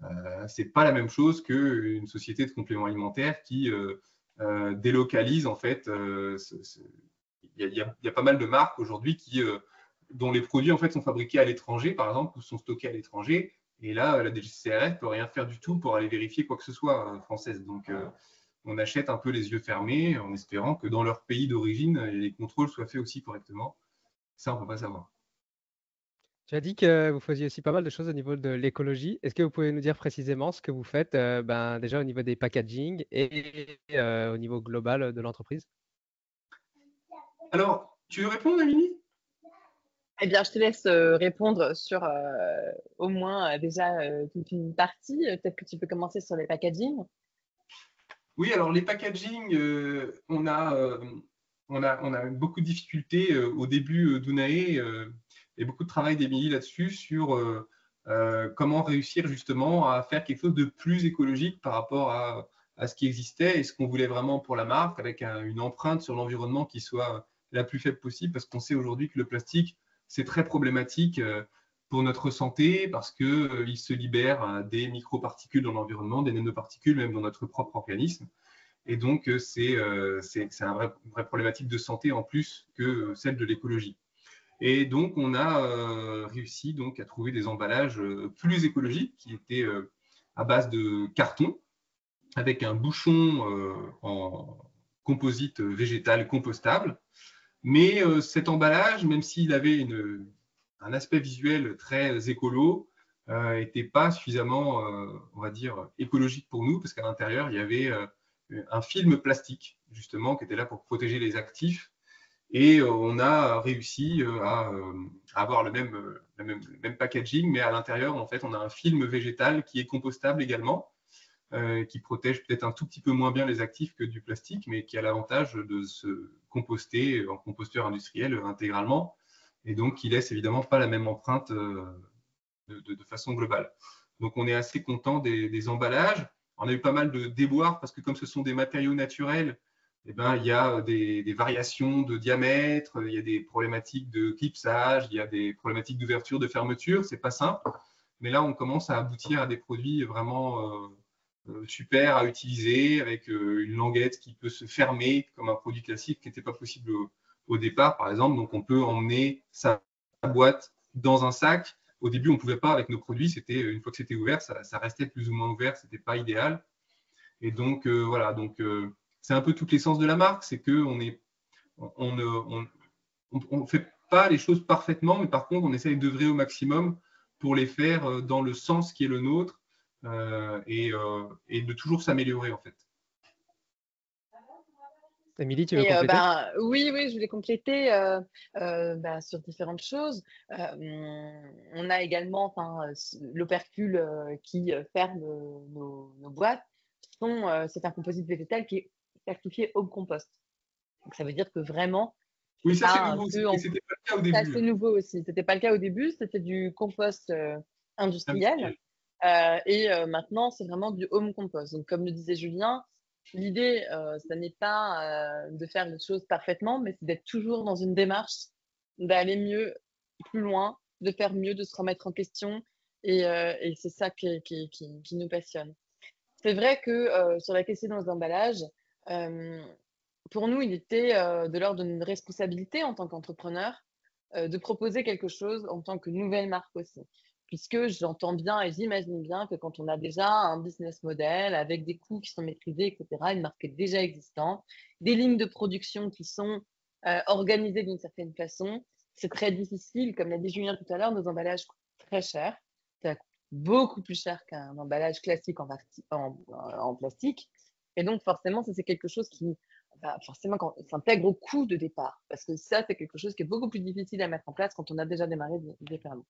ce n'est pas la même chose qu'une société de compléments alimentaires qui délocalise, en fait. Il y a pas mal de marques aujourd'hui dont les produits en fait, sont fabriqués à l'étranger, par exemple, ou sont stockés à l'étranger. Et là, la DGCCRF ne peut rien faire du tout pour aller vérifier quoi que ce soit française. Donc, on achète un peu les yeux fermés en espérant que dans leur pays d'origine, les contrôles soient faits aussi correctement. Ça, on ne peut pas savoir. Tu as dit que vous faisiez aussi pas mal de choses au niveau de l'écologie. Est-ce que vous pouvez nous dire précisément ce que vous faites déjà au niveau des packaging et au niveau global de l'entreprise? Alors, tu veux répondre, Amélie? Eh bien, je te laisse répondre sur au moins déjà toute une partie. Peut-être que tu peux commencer sur les packaging. Oui, alors les packaging, on a beaucoup de difficultés au début d'Unae et beaucoup de travail d'Émilie là-dessus sur comment réussir justement à faire quelque chose de plus écologique par rapport à ce qui existait et ce qu'on voulait vraiment pour la marque, avec une empreinte sur l'environnement qui soit la plus faible possible, parce qu'on sait aujourd'hui que le plastique, c'est très problématique pour notre santé parce qu'il se libère des microparticules dans l'environnement, des nanoparticules même dans notre propre organisme. Et donc, c'est une vraie problématique de santé en plus que celle de l'écologie. Et donc, on a réussi donc, à trouver des emballages plus écologiques qui étaient à base de carton avec un bouchon en composite végétal compostable. Mais cet emballage, même s'il avait un aspect visuel très écolo, n'était pas suffisamment, on va dire, écologique pour nous, parce qu'à l'intérieur, il y avait un film plastique, justement, qui était là pour protéger les actifs. Et on a réussi à avoir le même packaging, mais à l'intérieur, en fait, on a un film végétal qui est compostable également, qui protège peut-être un tout petit peu moins bien les actifs que du plastique, mais qui a l'avantage de se composter en composteur industriel intégralement, et donc qui laisse évidemment pas la même empreinte de façon globale. Donc on est assez content des emballages. On a eu pas mal de déboires parce que comme ce sont des matériaux naturels, eh ben, il y a des variations de diamètre, il y a des problématiques de clipsage, il y a des problématiques d'ouverture, de fermeture, c'est pas simple. Mais là, on commence à aboutir à des produits vraiment super à utiliser, avec une languette qui peut se fermer comme un produit classique qui n'était pas possible au départ, par exemple. Donc, on peut emmener sa boîte dans un sac. Au début, on ne pouvait pas avec nos produits. C'était une fois que c'était ouvert, ça restait plus ou moins ouvert. C'était pas idéal. Et donc voilà. Donc c'est un peu toute l'essence de la marque, c'est que on fait pas les choses parfaitement, mais par contre, on essaye d'œuvrer au maximum pour les faire dans le sens qui est le nôtre et de toujours s'améliorer en fait. Émilie, tu veux compléter? Oui, je voulais compléter sur différentes choses. On a également l'opercule qui ferme nos boîtes. C'est un composite végétal qui est certifié Home Compost. Donc, ça veut dire que vraiment, Oui, ça c'est pas nouveau, que c'était pas le cas au c'est début. assez nouveau aussi. C'était pas le cas au début, c'était du compost industriel. Maintenant, c'est vraiment du home compost. Donc, comme le disait Julien, l'idée, ce n'est pas de faire les choses parfaitement, mais c'est d'être toujours dans une démarche d'aller mieux, plus loin, de faire mieux, de se remettre en question. Et c'est ça qui nous passionne. C'est vrai que sur la question des emballages, pour nous, il était de l'ordre d'une responsabilité en tant qu'entrepreneur de proposer quelque chose en tant que nouvelle marque aussi. Puisque j'entends bien et j'imagine bien que quand on a déjà un business model avec des coûts qui sont maîtrisés, etc., une marque est déjà existante, des lignes de production qui sont organisées d'une certaine façon, c'est très difficile. Comme l'a dit Julien tout à l'heure, nos emballages coûtent très cher. Ça coûte beaucoup plus cher qu'un emballage classique en plastique. Et donc, forcément, ça, c'est quelque chose qui forcément, quand s'intègre au coût de départ, parce que ça, c'est quelque chose qui est beaucoup plus difficile à mettre en place quand on a déjà démarré différemment.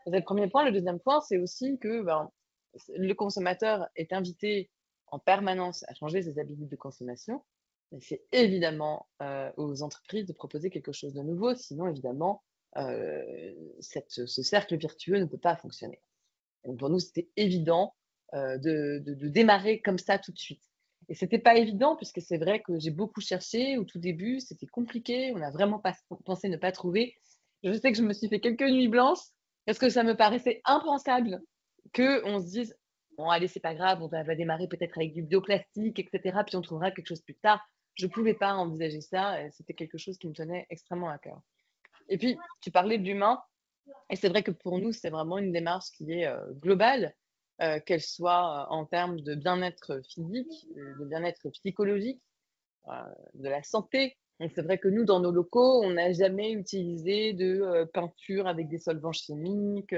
C'est le premier point. Le deuxième point, c'est aussi que le consommateur est invité en permanence à changer ses habitudes de consommation. Mais c'est évidemment aux entreprises de proposer quelque chose de nouveau, sinon évidemment, ce cercle vertueux ne peut pas fonctionner. Donc pour nous, c'était évident de démarrer comme ça tout de suite. Et c'était pas évident puisque c'est vrai que j'ai beaucoup cherché au tout début, c'était compliqué, on n'a vraiment pas pensé ne pas trouver. Je sais que je me suis fait quelques nuits blanches parce que ça me paraissait impensable qu'on se dise bon allez c'est pas grave, on va démarrer peut-être avec du bioplastique, etc. Puis on trouvera quelque chose plus tard. Je pouvais pas envisager ça, et c'était quelque chose qui me tenait extrêmement à cœur. Et puis tu parlais de l'humain. Et c'est vrai que pour nous, c'est vraiment une démarche qui est globale, qu'elle soit en termes de bien-être physique, de bien-être psychologique, de la santé. Donc c'est vrai que nous, dans nos locaux, on n'a jamais utilisé de peinture avec des solvants chimiques,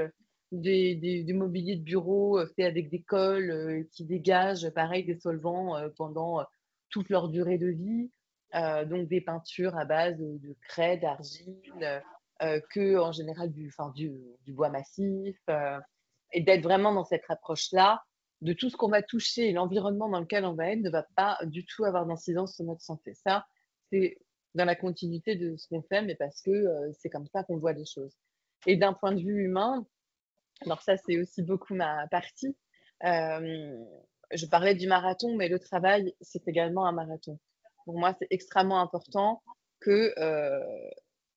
du mobilier de bureau fait avec des cols qui dégagent, pareil, des solvants pendant toute leur durée de vie. Donc des peintures à base de craie, d'argile, que en général du bois massif, et d'être vraiment dans cette approche-là de tout ce qu'on va toucher et l'environnement dans lequel on va être ne va pas du tout avoir d'incidence sur notre santé. Ça, c'est dans la continuité de ce qu'on fait, mais parce que c'est comme ça qu'on voit les choses. Et d'un point de vue humain, alors ça, c'est aussi beaucoup ma partie. Je parlais du marathon, mais le travail, c'est également un marathon. Pour moi, c'est extrêmement important que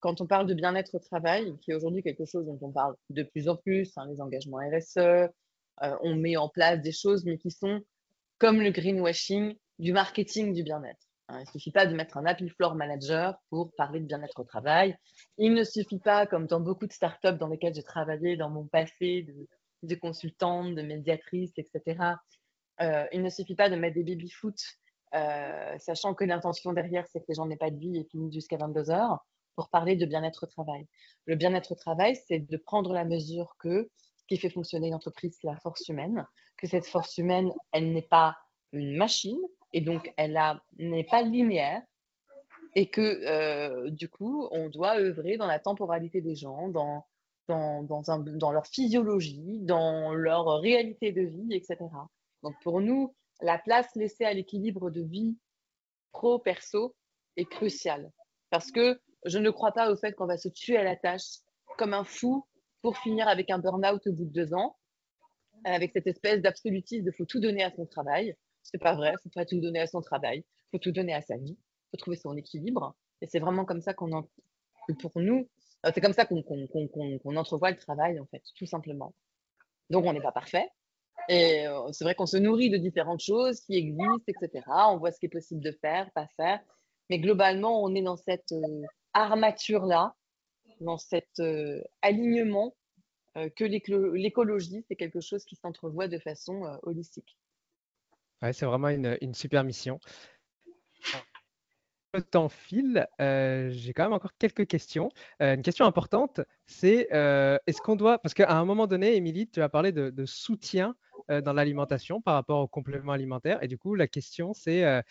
quand on parle de bien-être au travail, qui est aujourd'hui quelque chose dont on parle de plus en plus, les engagements RSE, on met en place des choses, mais qui sont comme le greenwashing du marketing du bien-être. Il ne suffit pas de mettre un Happy Floor Manager pour parler de bien-être au travail. Il ne suffit pas, comme dans beaucoup de startups dans lesquelles j'ai travaillé dans mon passé de consultante, de médiatrice, etc., il ne suffit pas de mettre des baby-foot, sachant que l'intention derrière, c'est que les gens n'aient pas de vie et finissent jusqu'à 22 heures, pour parler de bien-être au travail. Le bien-être au travail, c'est de prendre la mesure que qui fait fonctionner l'entreprise, c'est la force humaine, que cette force humaine, elle n'est pas une machine et donc n'est pas linéaire et que du coup, on doit œuvrer dans la temporalité des gens, dans leur physiologie, dans leur réalité de vie, etc. Donc pour nous, la place laissée à l'équilibre de vie pro-perso est cruciale. Parce que je ne crois pas au fait qu'on va se tuer à la tâche comme un fou pour finir avec un burn-out au bout de 2 ans, avec cette espèce d'absolutisme de faut tout donner à son travail. C'est pas vrai, faut pas tout donner à son travail, faut tout donner à sa vie, faut trouver son équilibre. Et c'est vraiment comme ça que pour nous, c'est comme ça qu'on entrevoit le travail, en fait, tout simplement. Donc, on n'est pas parfait. Et c'est vrai qu'on se nourrit de différentes choses qui existent, etc. On voit ce qui est possible de faire, pas faire. Mais globalement, on est dans cette armature-là, dans cet alignement que l'écologie, c'est quelque chose qui s'entrevoit de façon holistique. Ouais, c'est vraiment une super mission. Le temps file, j'ai quand même encore quelques questions. Une question importante, c'est est-ce qu'on doit, parce qu'à un moment donné, Émilie, tu as parlé de soutien dans l'alimentation par rapport aux compléments alimentaires. Et du coup, la question, c'est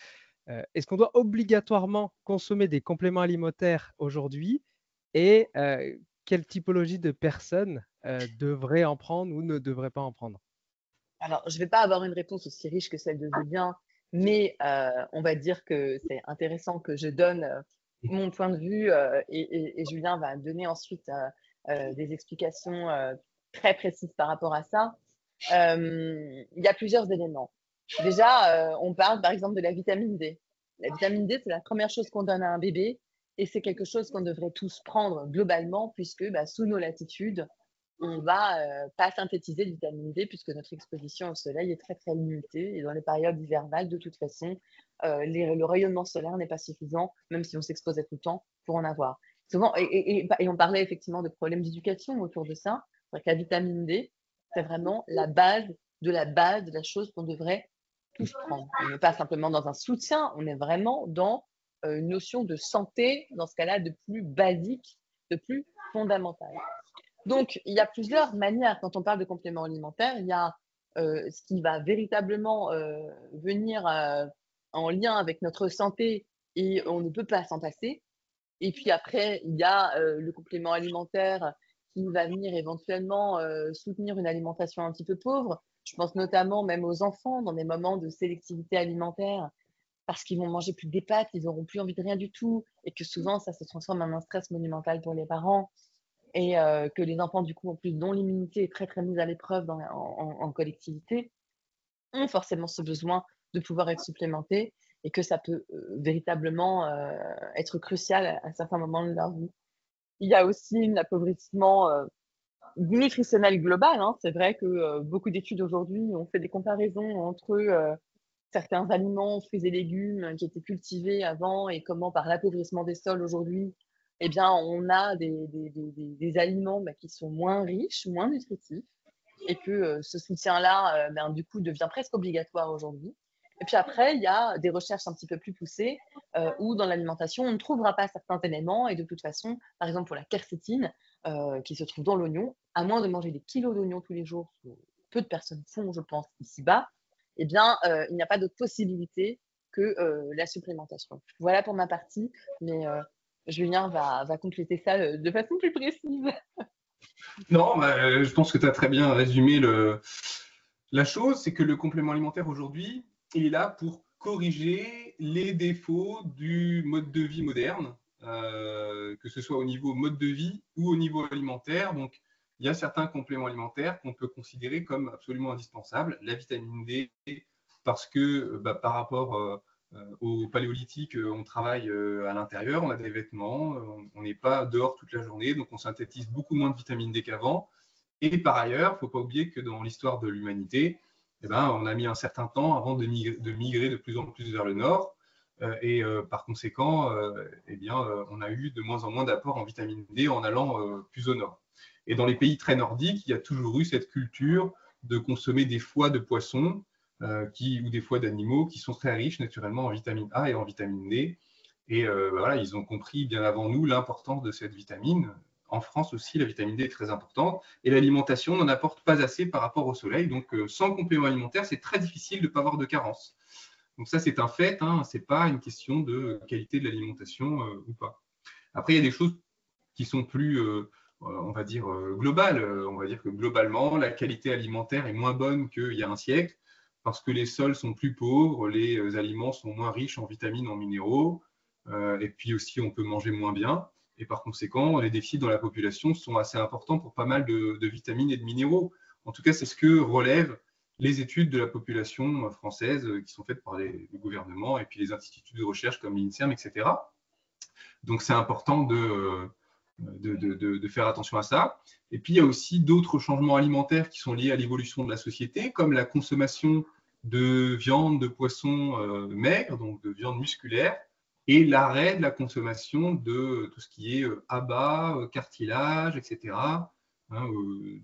est-ce qu'on doit obligatoirement consommer des compléments alimentaires aujourd'hui et quelle typologie de personnes devraient en prendre ou ne devraient pas en prendre? Alors, je ne vais pas avoir une réponse aussi riche que celle de Julien, mais on va dire que c'est intéressant que je donne mon point de vue et Julien va donner ensuite des explications très précises par rapport à ça. Il y a plusieurs éléments. Déjà, on parle par exemple de la vitamine D. La vitamine D, c'est la première chose qu'on donne à un bébé et c'est quelque chose qu'on devrait tous prendre globalement puisque sous nos latitudes, on va pas synthétiser de vitamine D puisque notre exposition au soleil est très très limitée et dans les périodes hivernales, de toute façon, le rayonnement solaire n'est pas suffisant, même si on s'exposait tout le temps, pour en avoir. Souvent, et on parlait effectivement de problèmes d'éducation autour de ça. C'est vrai que la vitamine D, c'est vraiment la base de la chose qu'on devrait tous prendre. On n'est pas simplement dans un soutien, on est vraiment dans une notion de santé, dans ce cas-là, de plus basique, de plus fondamental. Donc, il y a plusieurs manières quand on parle de compléments alimentaires. Il y a ce qui va véritablement venir en lien avec notre santé et on ne peut pas s'en passer. Et puis après, il y a le complément alimentaire qui va venir éventuellement soutenir une alimentation un petit peu pauvre. Je pense notamment même aux enfants dans des moments de sélectivité alimentaire parce qu'ils vont manger plus des pâtes, ils n'auront plus envie de rien du tout et que souvent ça se transforme en un stress monumental pour les parents et que les enfants, du coup, en plus, dont l'immunité est très, très mise à l'épreuve en collectivité, ont forcément ce besoin de pouvoir être supplémentés et que ça peut véritablement être crucial à certains moments de leur vie. Il y a aussi un appauvrissement nutritionnel global. Hein. C'est vrai que beaucoup d'études aujourd'hui ont fait des comparaisons entre certains aliments, fruits et légumes qui étaient cultivés avant et comment par l'appauvrissement des sols aujourd'hui, eh bien, on a des aliments qui sont moins riches, moins nutritifs et que ce soutien-là, du coup, devient presque obligatoire aujourd'hui. Et puis après, il y a des recherches un petit peu plus poussées où dans l'alimentation, on ne trouvera pas certains éléments et de toute façon, par exemple pour la quercétine qui se trouve dans l'oignon, à moins de manger des kilos d'oignons tous les jours, ce que peu de personnes font, je pense, ici-bas, eh bien, il n'y a pas d'autre possibilité que la supplémentation. Voilà pour ma partie, mais Julien va compléter ça de façon plus précise. Non, je pense que tu as très bien résumé la chose, c'est que le complément alimentaire aujourd'hui, il est là pour corriger les défauts du mode de vie moderne, que ce soit au niveau mode de vie ou au niveau alimentaire. Donc, il y a certains compléments alimentaires qu'on peut considérer comme absolument indispensables. La vitamine D, parce que par rapport au paléolithique, on travaille à l'intérieur, on a des vêtements, on n'est pas dehors toute la journée, donc on synthétise beaucoup moins de vitamine D qu'avant. Et par ailleurs, il ne faut pas oublier que dans l'histoire de l'humanité, on a mis un certain temps avant de migrer de plus en plus vers le nord. Par conséquent, on a eu de moins en moins d'apport en vitamine D en allant plus au nord. Et dans les pays très nordiques, il y a toujours eu cette culture de consommer des foies de poissons ou des foies d'animaux qui sont très riches naturellement en vitamine A et en vitamine D. Et ils ont compris bien avant nous l'importance de cette vitamine en France aussi, la vitamine D est très importante et l'alimentation n'en apporte pas assez par rapport au soleil. Donc, sans complément alimentaire, c'est très difficile de ne pas avoir de carence. Donc ça, c'est un fait, hein, ce n'est pas une question de qualité de l'alimentation ou pas. Après, il y a des choses qui sont plus, on va dire, globales. On va dire que globalement, la qualité alimentaire est moins bonne qu'il y a un siècle parce que les sols sont plus pauvres, les aliments sont moins riches en vitamines, en minéraux, et puis aussi on peut manger moins bien. Et par conséquent, les déficits dans la population sont assez importants pour pas mal de vitamines et de minéraux. En tout cas, c'est ce que relèvent les études de la population française qui sont faites par le gouvernement et puis les instituts de recherche comme l'INSERM, etc. Donc, c'est important de faire attention à ça. Et puis, il y a aussi d'autres changements alimentaires qui sont liés à l'évolution de la société, comme la consommation de viande, de poissons maigres, donc de viande musculaire, et l'arrêt de la consommation de tout ce qui est abats, cartilage, etc. Hein,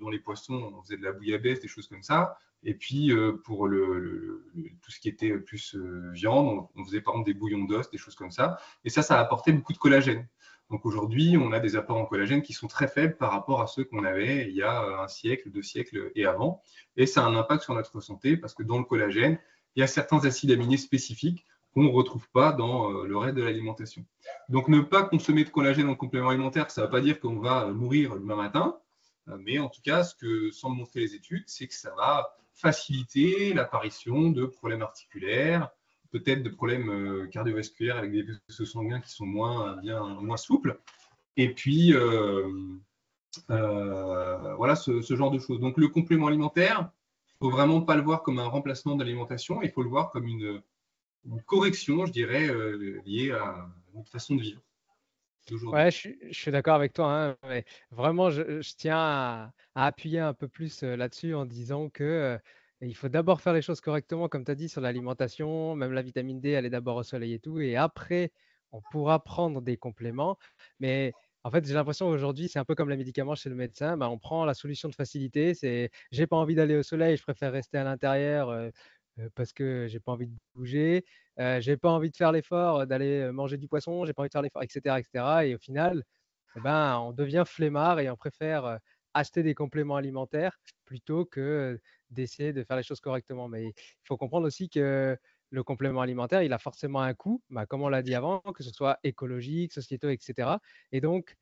dans les poissons, on faisait de la bouillabaisse, des choses comme ça. Et puis, pour tout ce qui était plus viande, on faisait par exemple des bouillons d'os, des choses comme ça. Et ça a apporté beaucoup de collagène. Donc aujourd'hui, on a des apports en collagène qui sont très faibles par rapport à ceux qu'on avait il y a un siècle, 2 siècles et avant. Et ça a un impact sur notre santé parce que dans le collagène, il y a certains acides aminés spécifiques qu'on ne retrouve pas dans le reste de l'alimentation. Donc ne pas consommer de collagène en complément alimentaire, ça ne va pas dire qu'on va mourir demain matin, mais en tout cas, ce que semblent montrer les études, c'est que ça va faciliter l'apparition de problèmes articulaires, peut-être de problèmes cardiovasculaires avec des vaisseaux sanguins qui sont moins souples. Et puis, voilà ce genre de choses. Donc, le complément alimentaire, il ne faut vraiment pas le voir comme un remplacement de l'alimentation, il faut le voir comme une correction, je dirais, liée à notre façon de vivre d'aujourd'hui. Ouais, je suis d'accord avec toi, hein, mais vraiment, je tiens à appuyer un peu plus là-dessus en disant que il faut d'abord faire les choses correctement, comme tu as dit, sur l'alimentation, même la vitamine D, elle est d'abord au soleil et tout, et après, on pourra prendre des compléments. Mais en fait, j'ai l'impression aujourd'hui, c'est un peu comme les médicaments chez le médecin, bah, on prend la solution de facilité, c'est j'ai pas envie d'aller au soleil, je préfère rester à l'intérieur parce que j'ai pas envie de bouger. J'ai pas envie de faire l'effort d'aller manger du poisson, j'ai pas envie de faire l'effort, etc., etc. Et au final, eh ben, on devient flemmard et on préfère acheter des compléments alimentaires plutôt que d'essayer de faire les choses correctement. Mais il faut comprendre aussi que le complément alimentaire, il a forcément un coût, bah, comme on l'a dit avant, que ce soit écologique, sociétaux, etc. Et donc,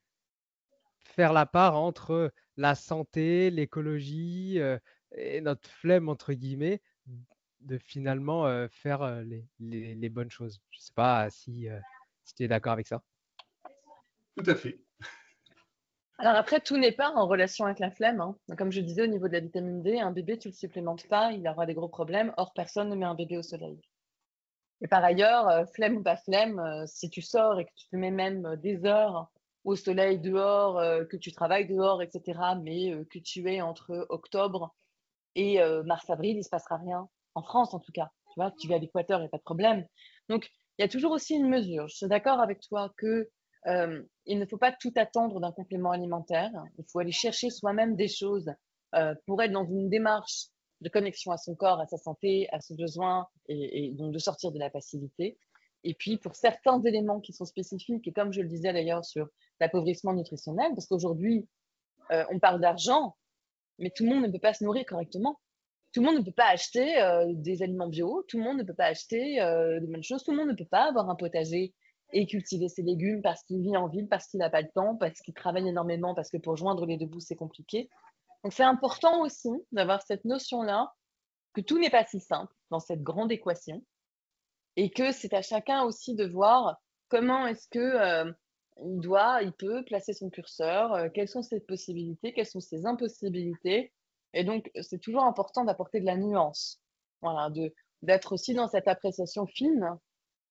faire la part entre la santé, l'écologie et notre flemme, entre guillemets, de finalement faire les bonnes choses. Je ne sais pas si tu es d'accord avec ça. Tout à fait. Alors après, tout n'est pas en relation avec la flemme, hein. Donc, comme je disais, au niveau de la vitamine D, un bébé, tu ne le supplémentes pas, il aura des gros problèmes. Or, personne ne met un bébé au soleil. Et par ailleurs, flemme ou pas flemme, si tu sors et que tu te mets même des heures au soleil dehors, que tu travailles dehors, etc., mais que tu es entre octobre et mars-avril, il ne se passera rien. En France, en tout cas. Tu vois, tu vas à l'équateur, il n'y a pas de problème. Donc, il y a toujours aussi une mesure. Je suis d'accord avec toi que il ne faut pas tout attendre d'un complément alimentaire. Il faut aller chercher soi-même des choses pour être dans une démarche de connexion à son corps, à sa santé, à ses besoins, et donc de sortir de la passivité. Et puis, pour certains éléments qui sont spécifiques, et comme je le disais d'ailleurs sur l'appauvrissement nutritionnel, parce qu'aujourd'hui, on parle d'argent, mais tout le monde ne peut pas se nourrir correctement. Tout le monde ne peut pas acheter des aliments bio, tout le monde ne peut pas acheter de bonnes choses, tout le monde ne peut pas avoir un potager et cultiver ses légumes parce qu'il vit en ville, parce qu'il n'a pas le temps, parce qu'il travaille énormément, parce que pour joindre les deux bouts, c'est compliqué. Donc c'est important aussi d'avoir cette notion-là que tout n'est pas si simple dans cette grande équation et que c'est à chacun aussi de voir comment est-ce que il peut placer son curseur, quelles sont ses possibilités, quelles sont ses impossibilités. Et donc, c'est toujours important d'apporter de la nuance. Voilà, d'être aussi dans cette appréciation fine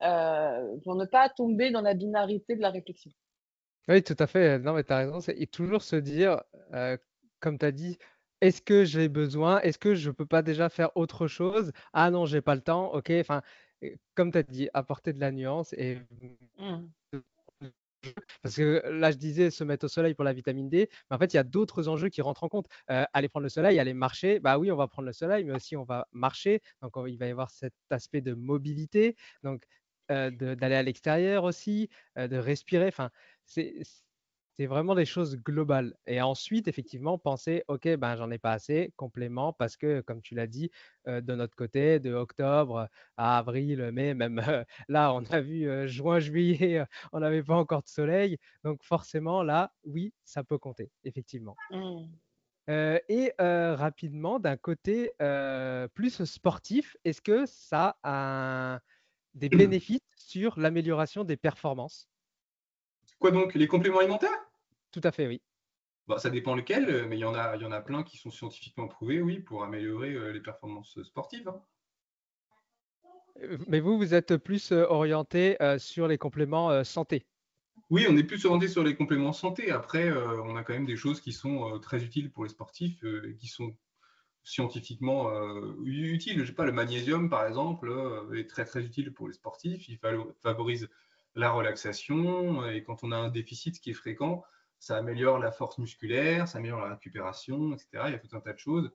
pour ne pas tomber dans la binarité de la réflexion. Oui, tout à fait. Non, mais tu as raison. Et toujours se dire, comme tu as dit, est-ce que j'ai besoin? Est-ce que je ne peux pas déjà faire autre chose? Ah non, j'ai pas le temps. OK. Enfin, comme tu as dit, apporter de la nuance et Mmh. parce que là, je disais se mettre au soleil pour la vitamine D, mais en fait, il y a d'autres enjeux qui rentrent en compte. Aller prendre le soleil, aller marcher, bah oui, on va prendre le soleil, mais aussi on va marcher. Donc, il va y avoir cet aspect de mobilité, donc d'aller à l'extérieur aussi, de respirer. Enfin, c'est C'est vraiment des choses globales. Et ensuite, effectivement, penser, OK, ben, j'en ai pas assez, complément, parce que, comme tu l'as dit, de notre côté, de octobre à avril, mai, même là, on a vu juin, juillet, on n'avait pas encore de soleil. Donc, forcément, là, oui, ça peut compter, effectivement. Mmh. Rapidement, d'un côté plus sportif, est-ce que ça a des bénéfices sur l'amélioration des performances? Quoi donc? Les compléments alimentaires? Tout à fait, oui. Bah, ça dépend lesquels, mais il y en a plein qui sont scientifiquement prouvés, oui, pour améliorer les performances sportives, hein. Mais vous, vous êtes plus orienté sur les compléments santé. Oui, on est plus orienté sur les compléments santé. Après, on a quand même des choses qui sont très utiles pour les sportifs et qui sont scientifiquement utiles. Je sais pas, le magnésium, par exemple, est très très utile pour les sportifs. Il favorise la relaxation et quand on a un déficit qui est fréquent, ça améliore la force musculaire, ça améliore la récupération, etc. Il y a tout un tas de choses.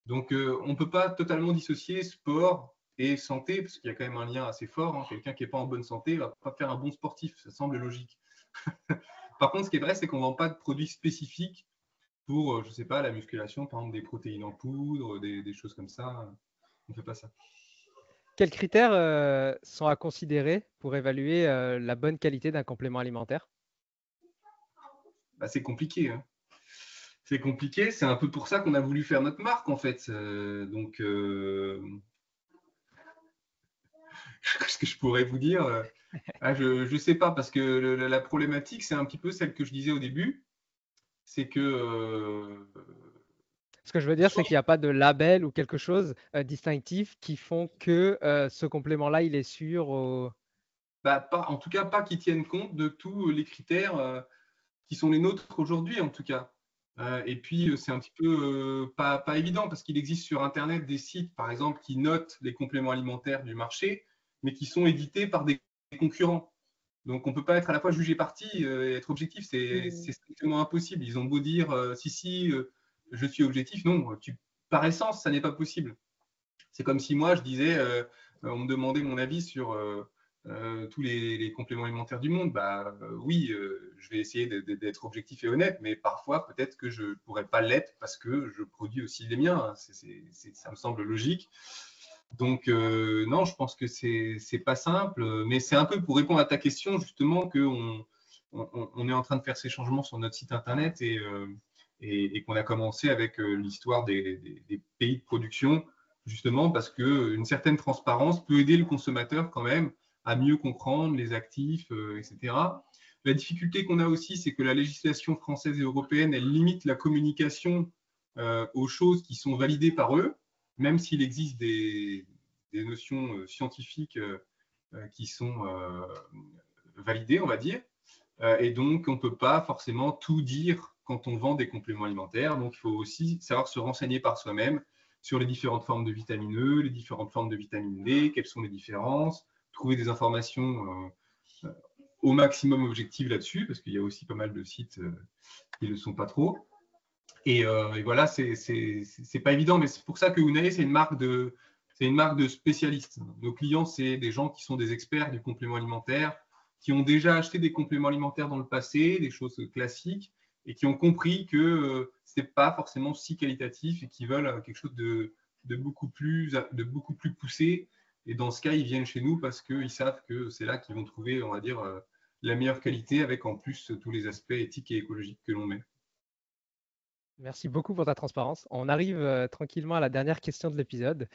Donc, on ne peut pas totalement dissocier sport et santé, parce qu'il y a quand même un lien assez fort, hein. Quelqu'un qui n'est pas en bonne santé ne va pas faire un bon sportif, ça semble logique. Par contre, ce qui est vrai, c'est qu'on ne vend pas de produits spécifiques pour, je ne sais pas, la musculation, par exemple des protéines en poudre, des choses comme ça. On ne fait pas ça. Quels critères sont à considérer pour évaluer la bonne qualité d'un complément alimentaire? Bah, c'est compliqué, hein. C'est compliqué, c'est un peu pour ça qu'on a voulu faire notre marque, en fait. Ce que je pourrais vous dire, je ne sais pas, parce que la problématique, c'est un petit peu celle que je disais au début, c'est que Ce que je veux dire, c'est soit qu'il n'y a pas de label ou quelque chose distinctif qui font que ce complément-là, il est sûr. bah, en tout cas, pas qu'ils tiennent compte de tous les critères qui sont les nôtres aujourd'hui, en tout cas. Et puis, c'est un petit peu pas évident parce qu'il existe sur Internet des sites, par exemple, qui notent les compléments alimentaires du marché, mais qui sont édités par des concurrents. Donc, on ne peut pas être à la fois jugé parti et être objectif. C'est Mmh. strictement impossible. Ils ont beau dire si, je suis objectif. Non, par essence, ça n'est pas possible. C'est comme si moi, je disais, on me demandait mon avis sur tous les compléments alimentaires du monde. Bah, oui, je vais essayer d'être objectif et honnête, mais parfois, peut-être que je ne pourrais pas l'être parce que je produis aussi les miens, hein. Ça me semble logique. Donc, non, je pense que c'est pas simple, mais c'est un peu pour répondre à ta question, justement, qu'on on est en train de faire ces changements sur notre site internet et qu'on a commencé avec l'histoire des pays de production, justement parce qu'une certaine transparence peut aider le consommateur quand même à mieux comprendre les actifs, etc. La difficulté qu'on a aussi, c'est que la législation française et européenne, elle limite la communication aux choses qui sont validées par eux, même s'il existe des notions scientifiques qui sont validées, on va dire. Et donc, on ne peut pas forcément tout dire quand on vend des compléments alimentaires. Donc, il faut aussi savoir se renseigner par soi-même sur les différentes formes de vitamine E, les différentes formes de vitamine D, quelles sont les différences, trouver des informations au maximum objectives là-dessus, parce qu'il y a aussi pas mal de sites qui ne le sont pas trop. Et voilà, c'est pas évident, mais c'est pour ça que Unai, c'est une marque de spécialistes. Nos clients, c'est des gens qui sont des experts du complément alimentaire, qui ont déjà acheté des compléments alimentaires dans le passé, des choses classiques, et qui ont compris que ce n'est pas forcément si qualitatif et qui veulent quelque chose de beaucoup plus poussé. Et dans ce cas, ils viennent chez nous parce qu'ils savent que c'est là qu'ils vont trouver, on va dire, la meilleure qualité avec en plus tous les aspects éthiques et écologiques que l'on met. Merci beaucoup pour ta transparence. On arrive tranquillement à la dernière question de l'épisode.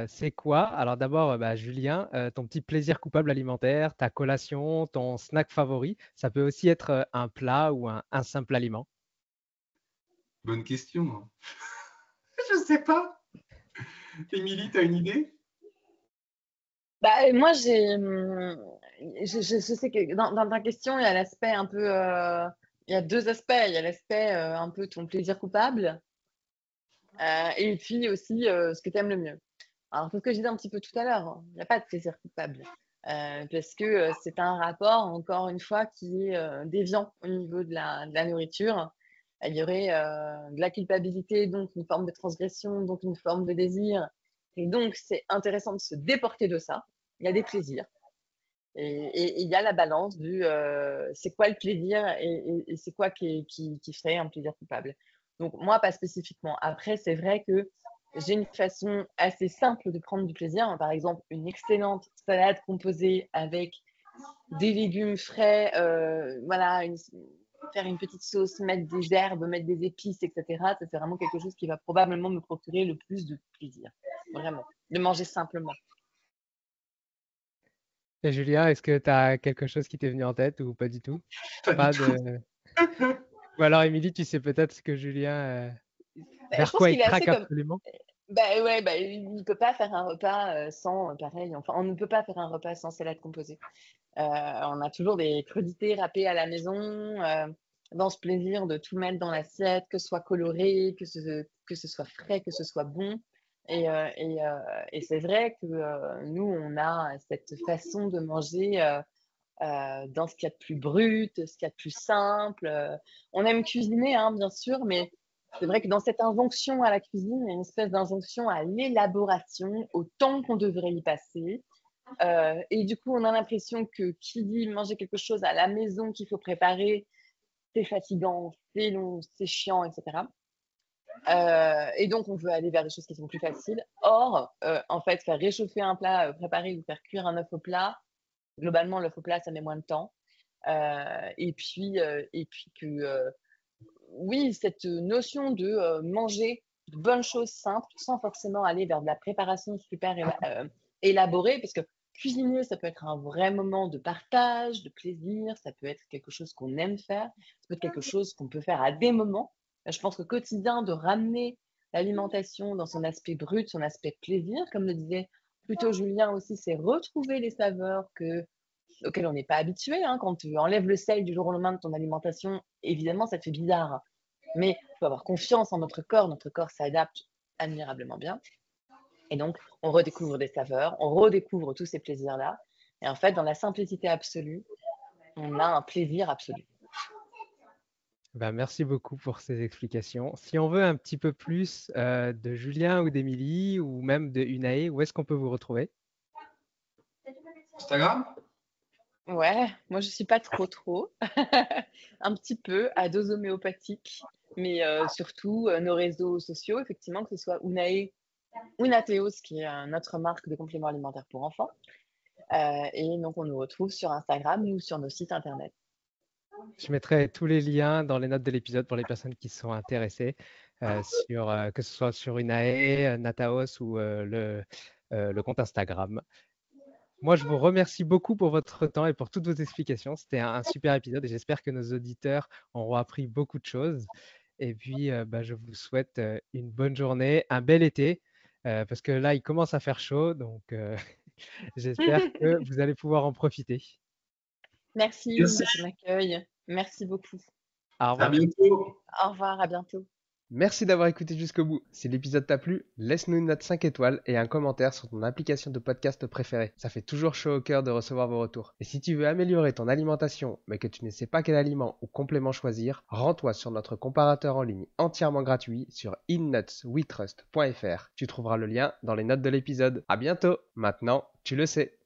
C'est quoi? Alors d'abord, Julien, ton petit plaisir coupable alimentaire, ta collation, ton snack favori. Ça peut aussi être un plat ou un simple aliment. Bonne question. Je sais pas. Émilie, tu as une idée? Bah, moi, je sais que dans ta question, il y a l'aspect un peu, il y a 2 aspects. Il y a l'aspect, un peu ton plaisir coupable, et puis aussi, ce que tu aimes le mieux. Alors, c'est ce que je disais un petit peu tout à l'heure, hein, il y a pas de plaisir coupable, parce que, c'est un rapport, encore une fois, qui est, déviant au niveau de la nourriture. Il y aurait, de la culpabilité, donc une forme de transgression, donc une forme de désir et donc c'est intéressant de se déporter de ça. Il y a des plaisirs. Et il y a la balance du c'est quoi le plaisir et c'est quoi qui ferait un plaisir coupable. Donc moi, pas spécifiquement. Après, c'est vrai que j'ai une façon assez simple de prendre du plaisir. Par exemple, une excellente salade composée avec des légumes frais, voilà, faire une petite sauce, mettre des herbes, mettre des épices, etc. Ça, c'est vraiment quelque chose qui va probablement me procurer le plus de plaisir. Vraiment. De manger simplement. Et Julien, est-ce que tu as quelque chose qui t'est venu en tête ou pas du tout? Pas du tout. Ou alors, Émilie, tu sais peut-être ce que Julien, Je vers pense quoi il qu'il est assez craque comme. absolument? Ouais, il ne peut pas faire un repas sans, pareil, enfin, on ne peut pas faire un repas sans salade composée. On a toujours des crudités râpées à la maison, dans ce plaisir de tout mettre dans l'assiette, que ce soit coloré, que ce soit frais, que ce soit bon. Et c'est vrai que nous, on a cette façon de manger dans ce qu'il y a de plus brut, ce qu'il y a de plus simple. On aime cuisiner, hein, bien sûr, mais c'est vrai que dans cette injonction à la cuisine, il y a une espèce d'injonction à l'élaboration, au temps qu'on devrait y passer. Et du coup, on a l'impression que qui dit manger quelque chose à la maison qu'il faut préparer, c'est fatigant, c'est long, c'est chiant, etc. Et donc, on veut aller vers des choses qui sont plus faciles. Or, en fait, faire réchauffer un plat préparé ou faire cuire un œuf au plat, globalement, l'œuf au plat, ça met moins de temps. Et puis que, oui, cette notion de manger de bonnes choses simples sans forcément aller vers de la préparation super élaborée, parce que cuisiner, ça peut être un vrai moment de partage, de plaisir, ça peut être quelque chose qu'on aime faire, ça peut être quelque chose qu'on peut faire à des moments. Je pense qu'au quotidien, de ramener l'alimentation dans son aspect brut, son aspect plaisir, comme le disait plutôt Julien aussi, c'est retrouver les saveurs auxquelles on n'est pas habitué. Hein. Quand tu enlèves le sel du jour au lendemain de ton alimentation, évidemment, ça te fait bizarre. Mais il faut avoir confiance en notre corps s'adapte admirablement bien. Et donc, on redécouvre des saveurs, on redécouvre tous ces plaisirs-là. Et en fait, dans la simplicité absolue, on a un plaisir absolu. Ben, merci beaucoup pour ces explications. Si on veut un petit peu plus de Julien ou d'Émilie ou même de Unae, où est-ce qu'on peut vous retrouver? Instagram? Ouais, moi je suis pas trop. Un petit peu à dose homéopathique, mais surtout nos réseaux sociaux, effectivement, que ce soit Unae ou Nateos, qui est notre marque de compléments alimentaires pour enfants. Et donc on nous retrouve sur Instagram ou sur nos sites internet. Je mettrai tous les liens dans les notes de l'épisode pour les personnes qui sont intéressées, que ce soit sur Unae, Nataos ou le compte Instagram. Moi, je vous remercie beaucoup pour votre temps et pour toutes vos explications. C'était un super épisode et j'espère que nos auditeurs auront appris beaucoup de choses. Et puis, je vous souhaite une bonne journée, un bel été, parce que là, il commence à faire chaud, donc j'espère que vous allez pouvoir en profiter. Merci Yes. de ton accueil. Merci beaucoup. Au À revoir. bientôt. Au revoir, à bientôt. Merci d'avoir écouté jusqu'au bout. Si l'épisode t'a plu, laisse-nous une note 5 étoiles et un commentaire sur ton application de podcast préférée. Ça fait toujours chaud au cœur de recevoir vos retours. Et si tu veux améliorer ton alimentation, mais que tu ne sais pas quel aliment ou complément choisir, rends-toi sur notre comparateur en ligne entièrement gratuit sur innutswetrust.fr. Tu trouveras le lien dans les notes de l'épisode. À bientôt. Maintenant, tu le sais.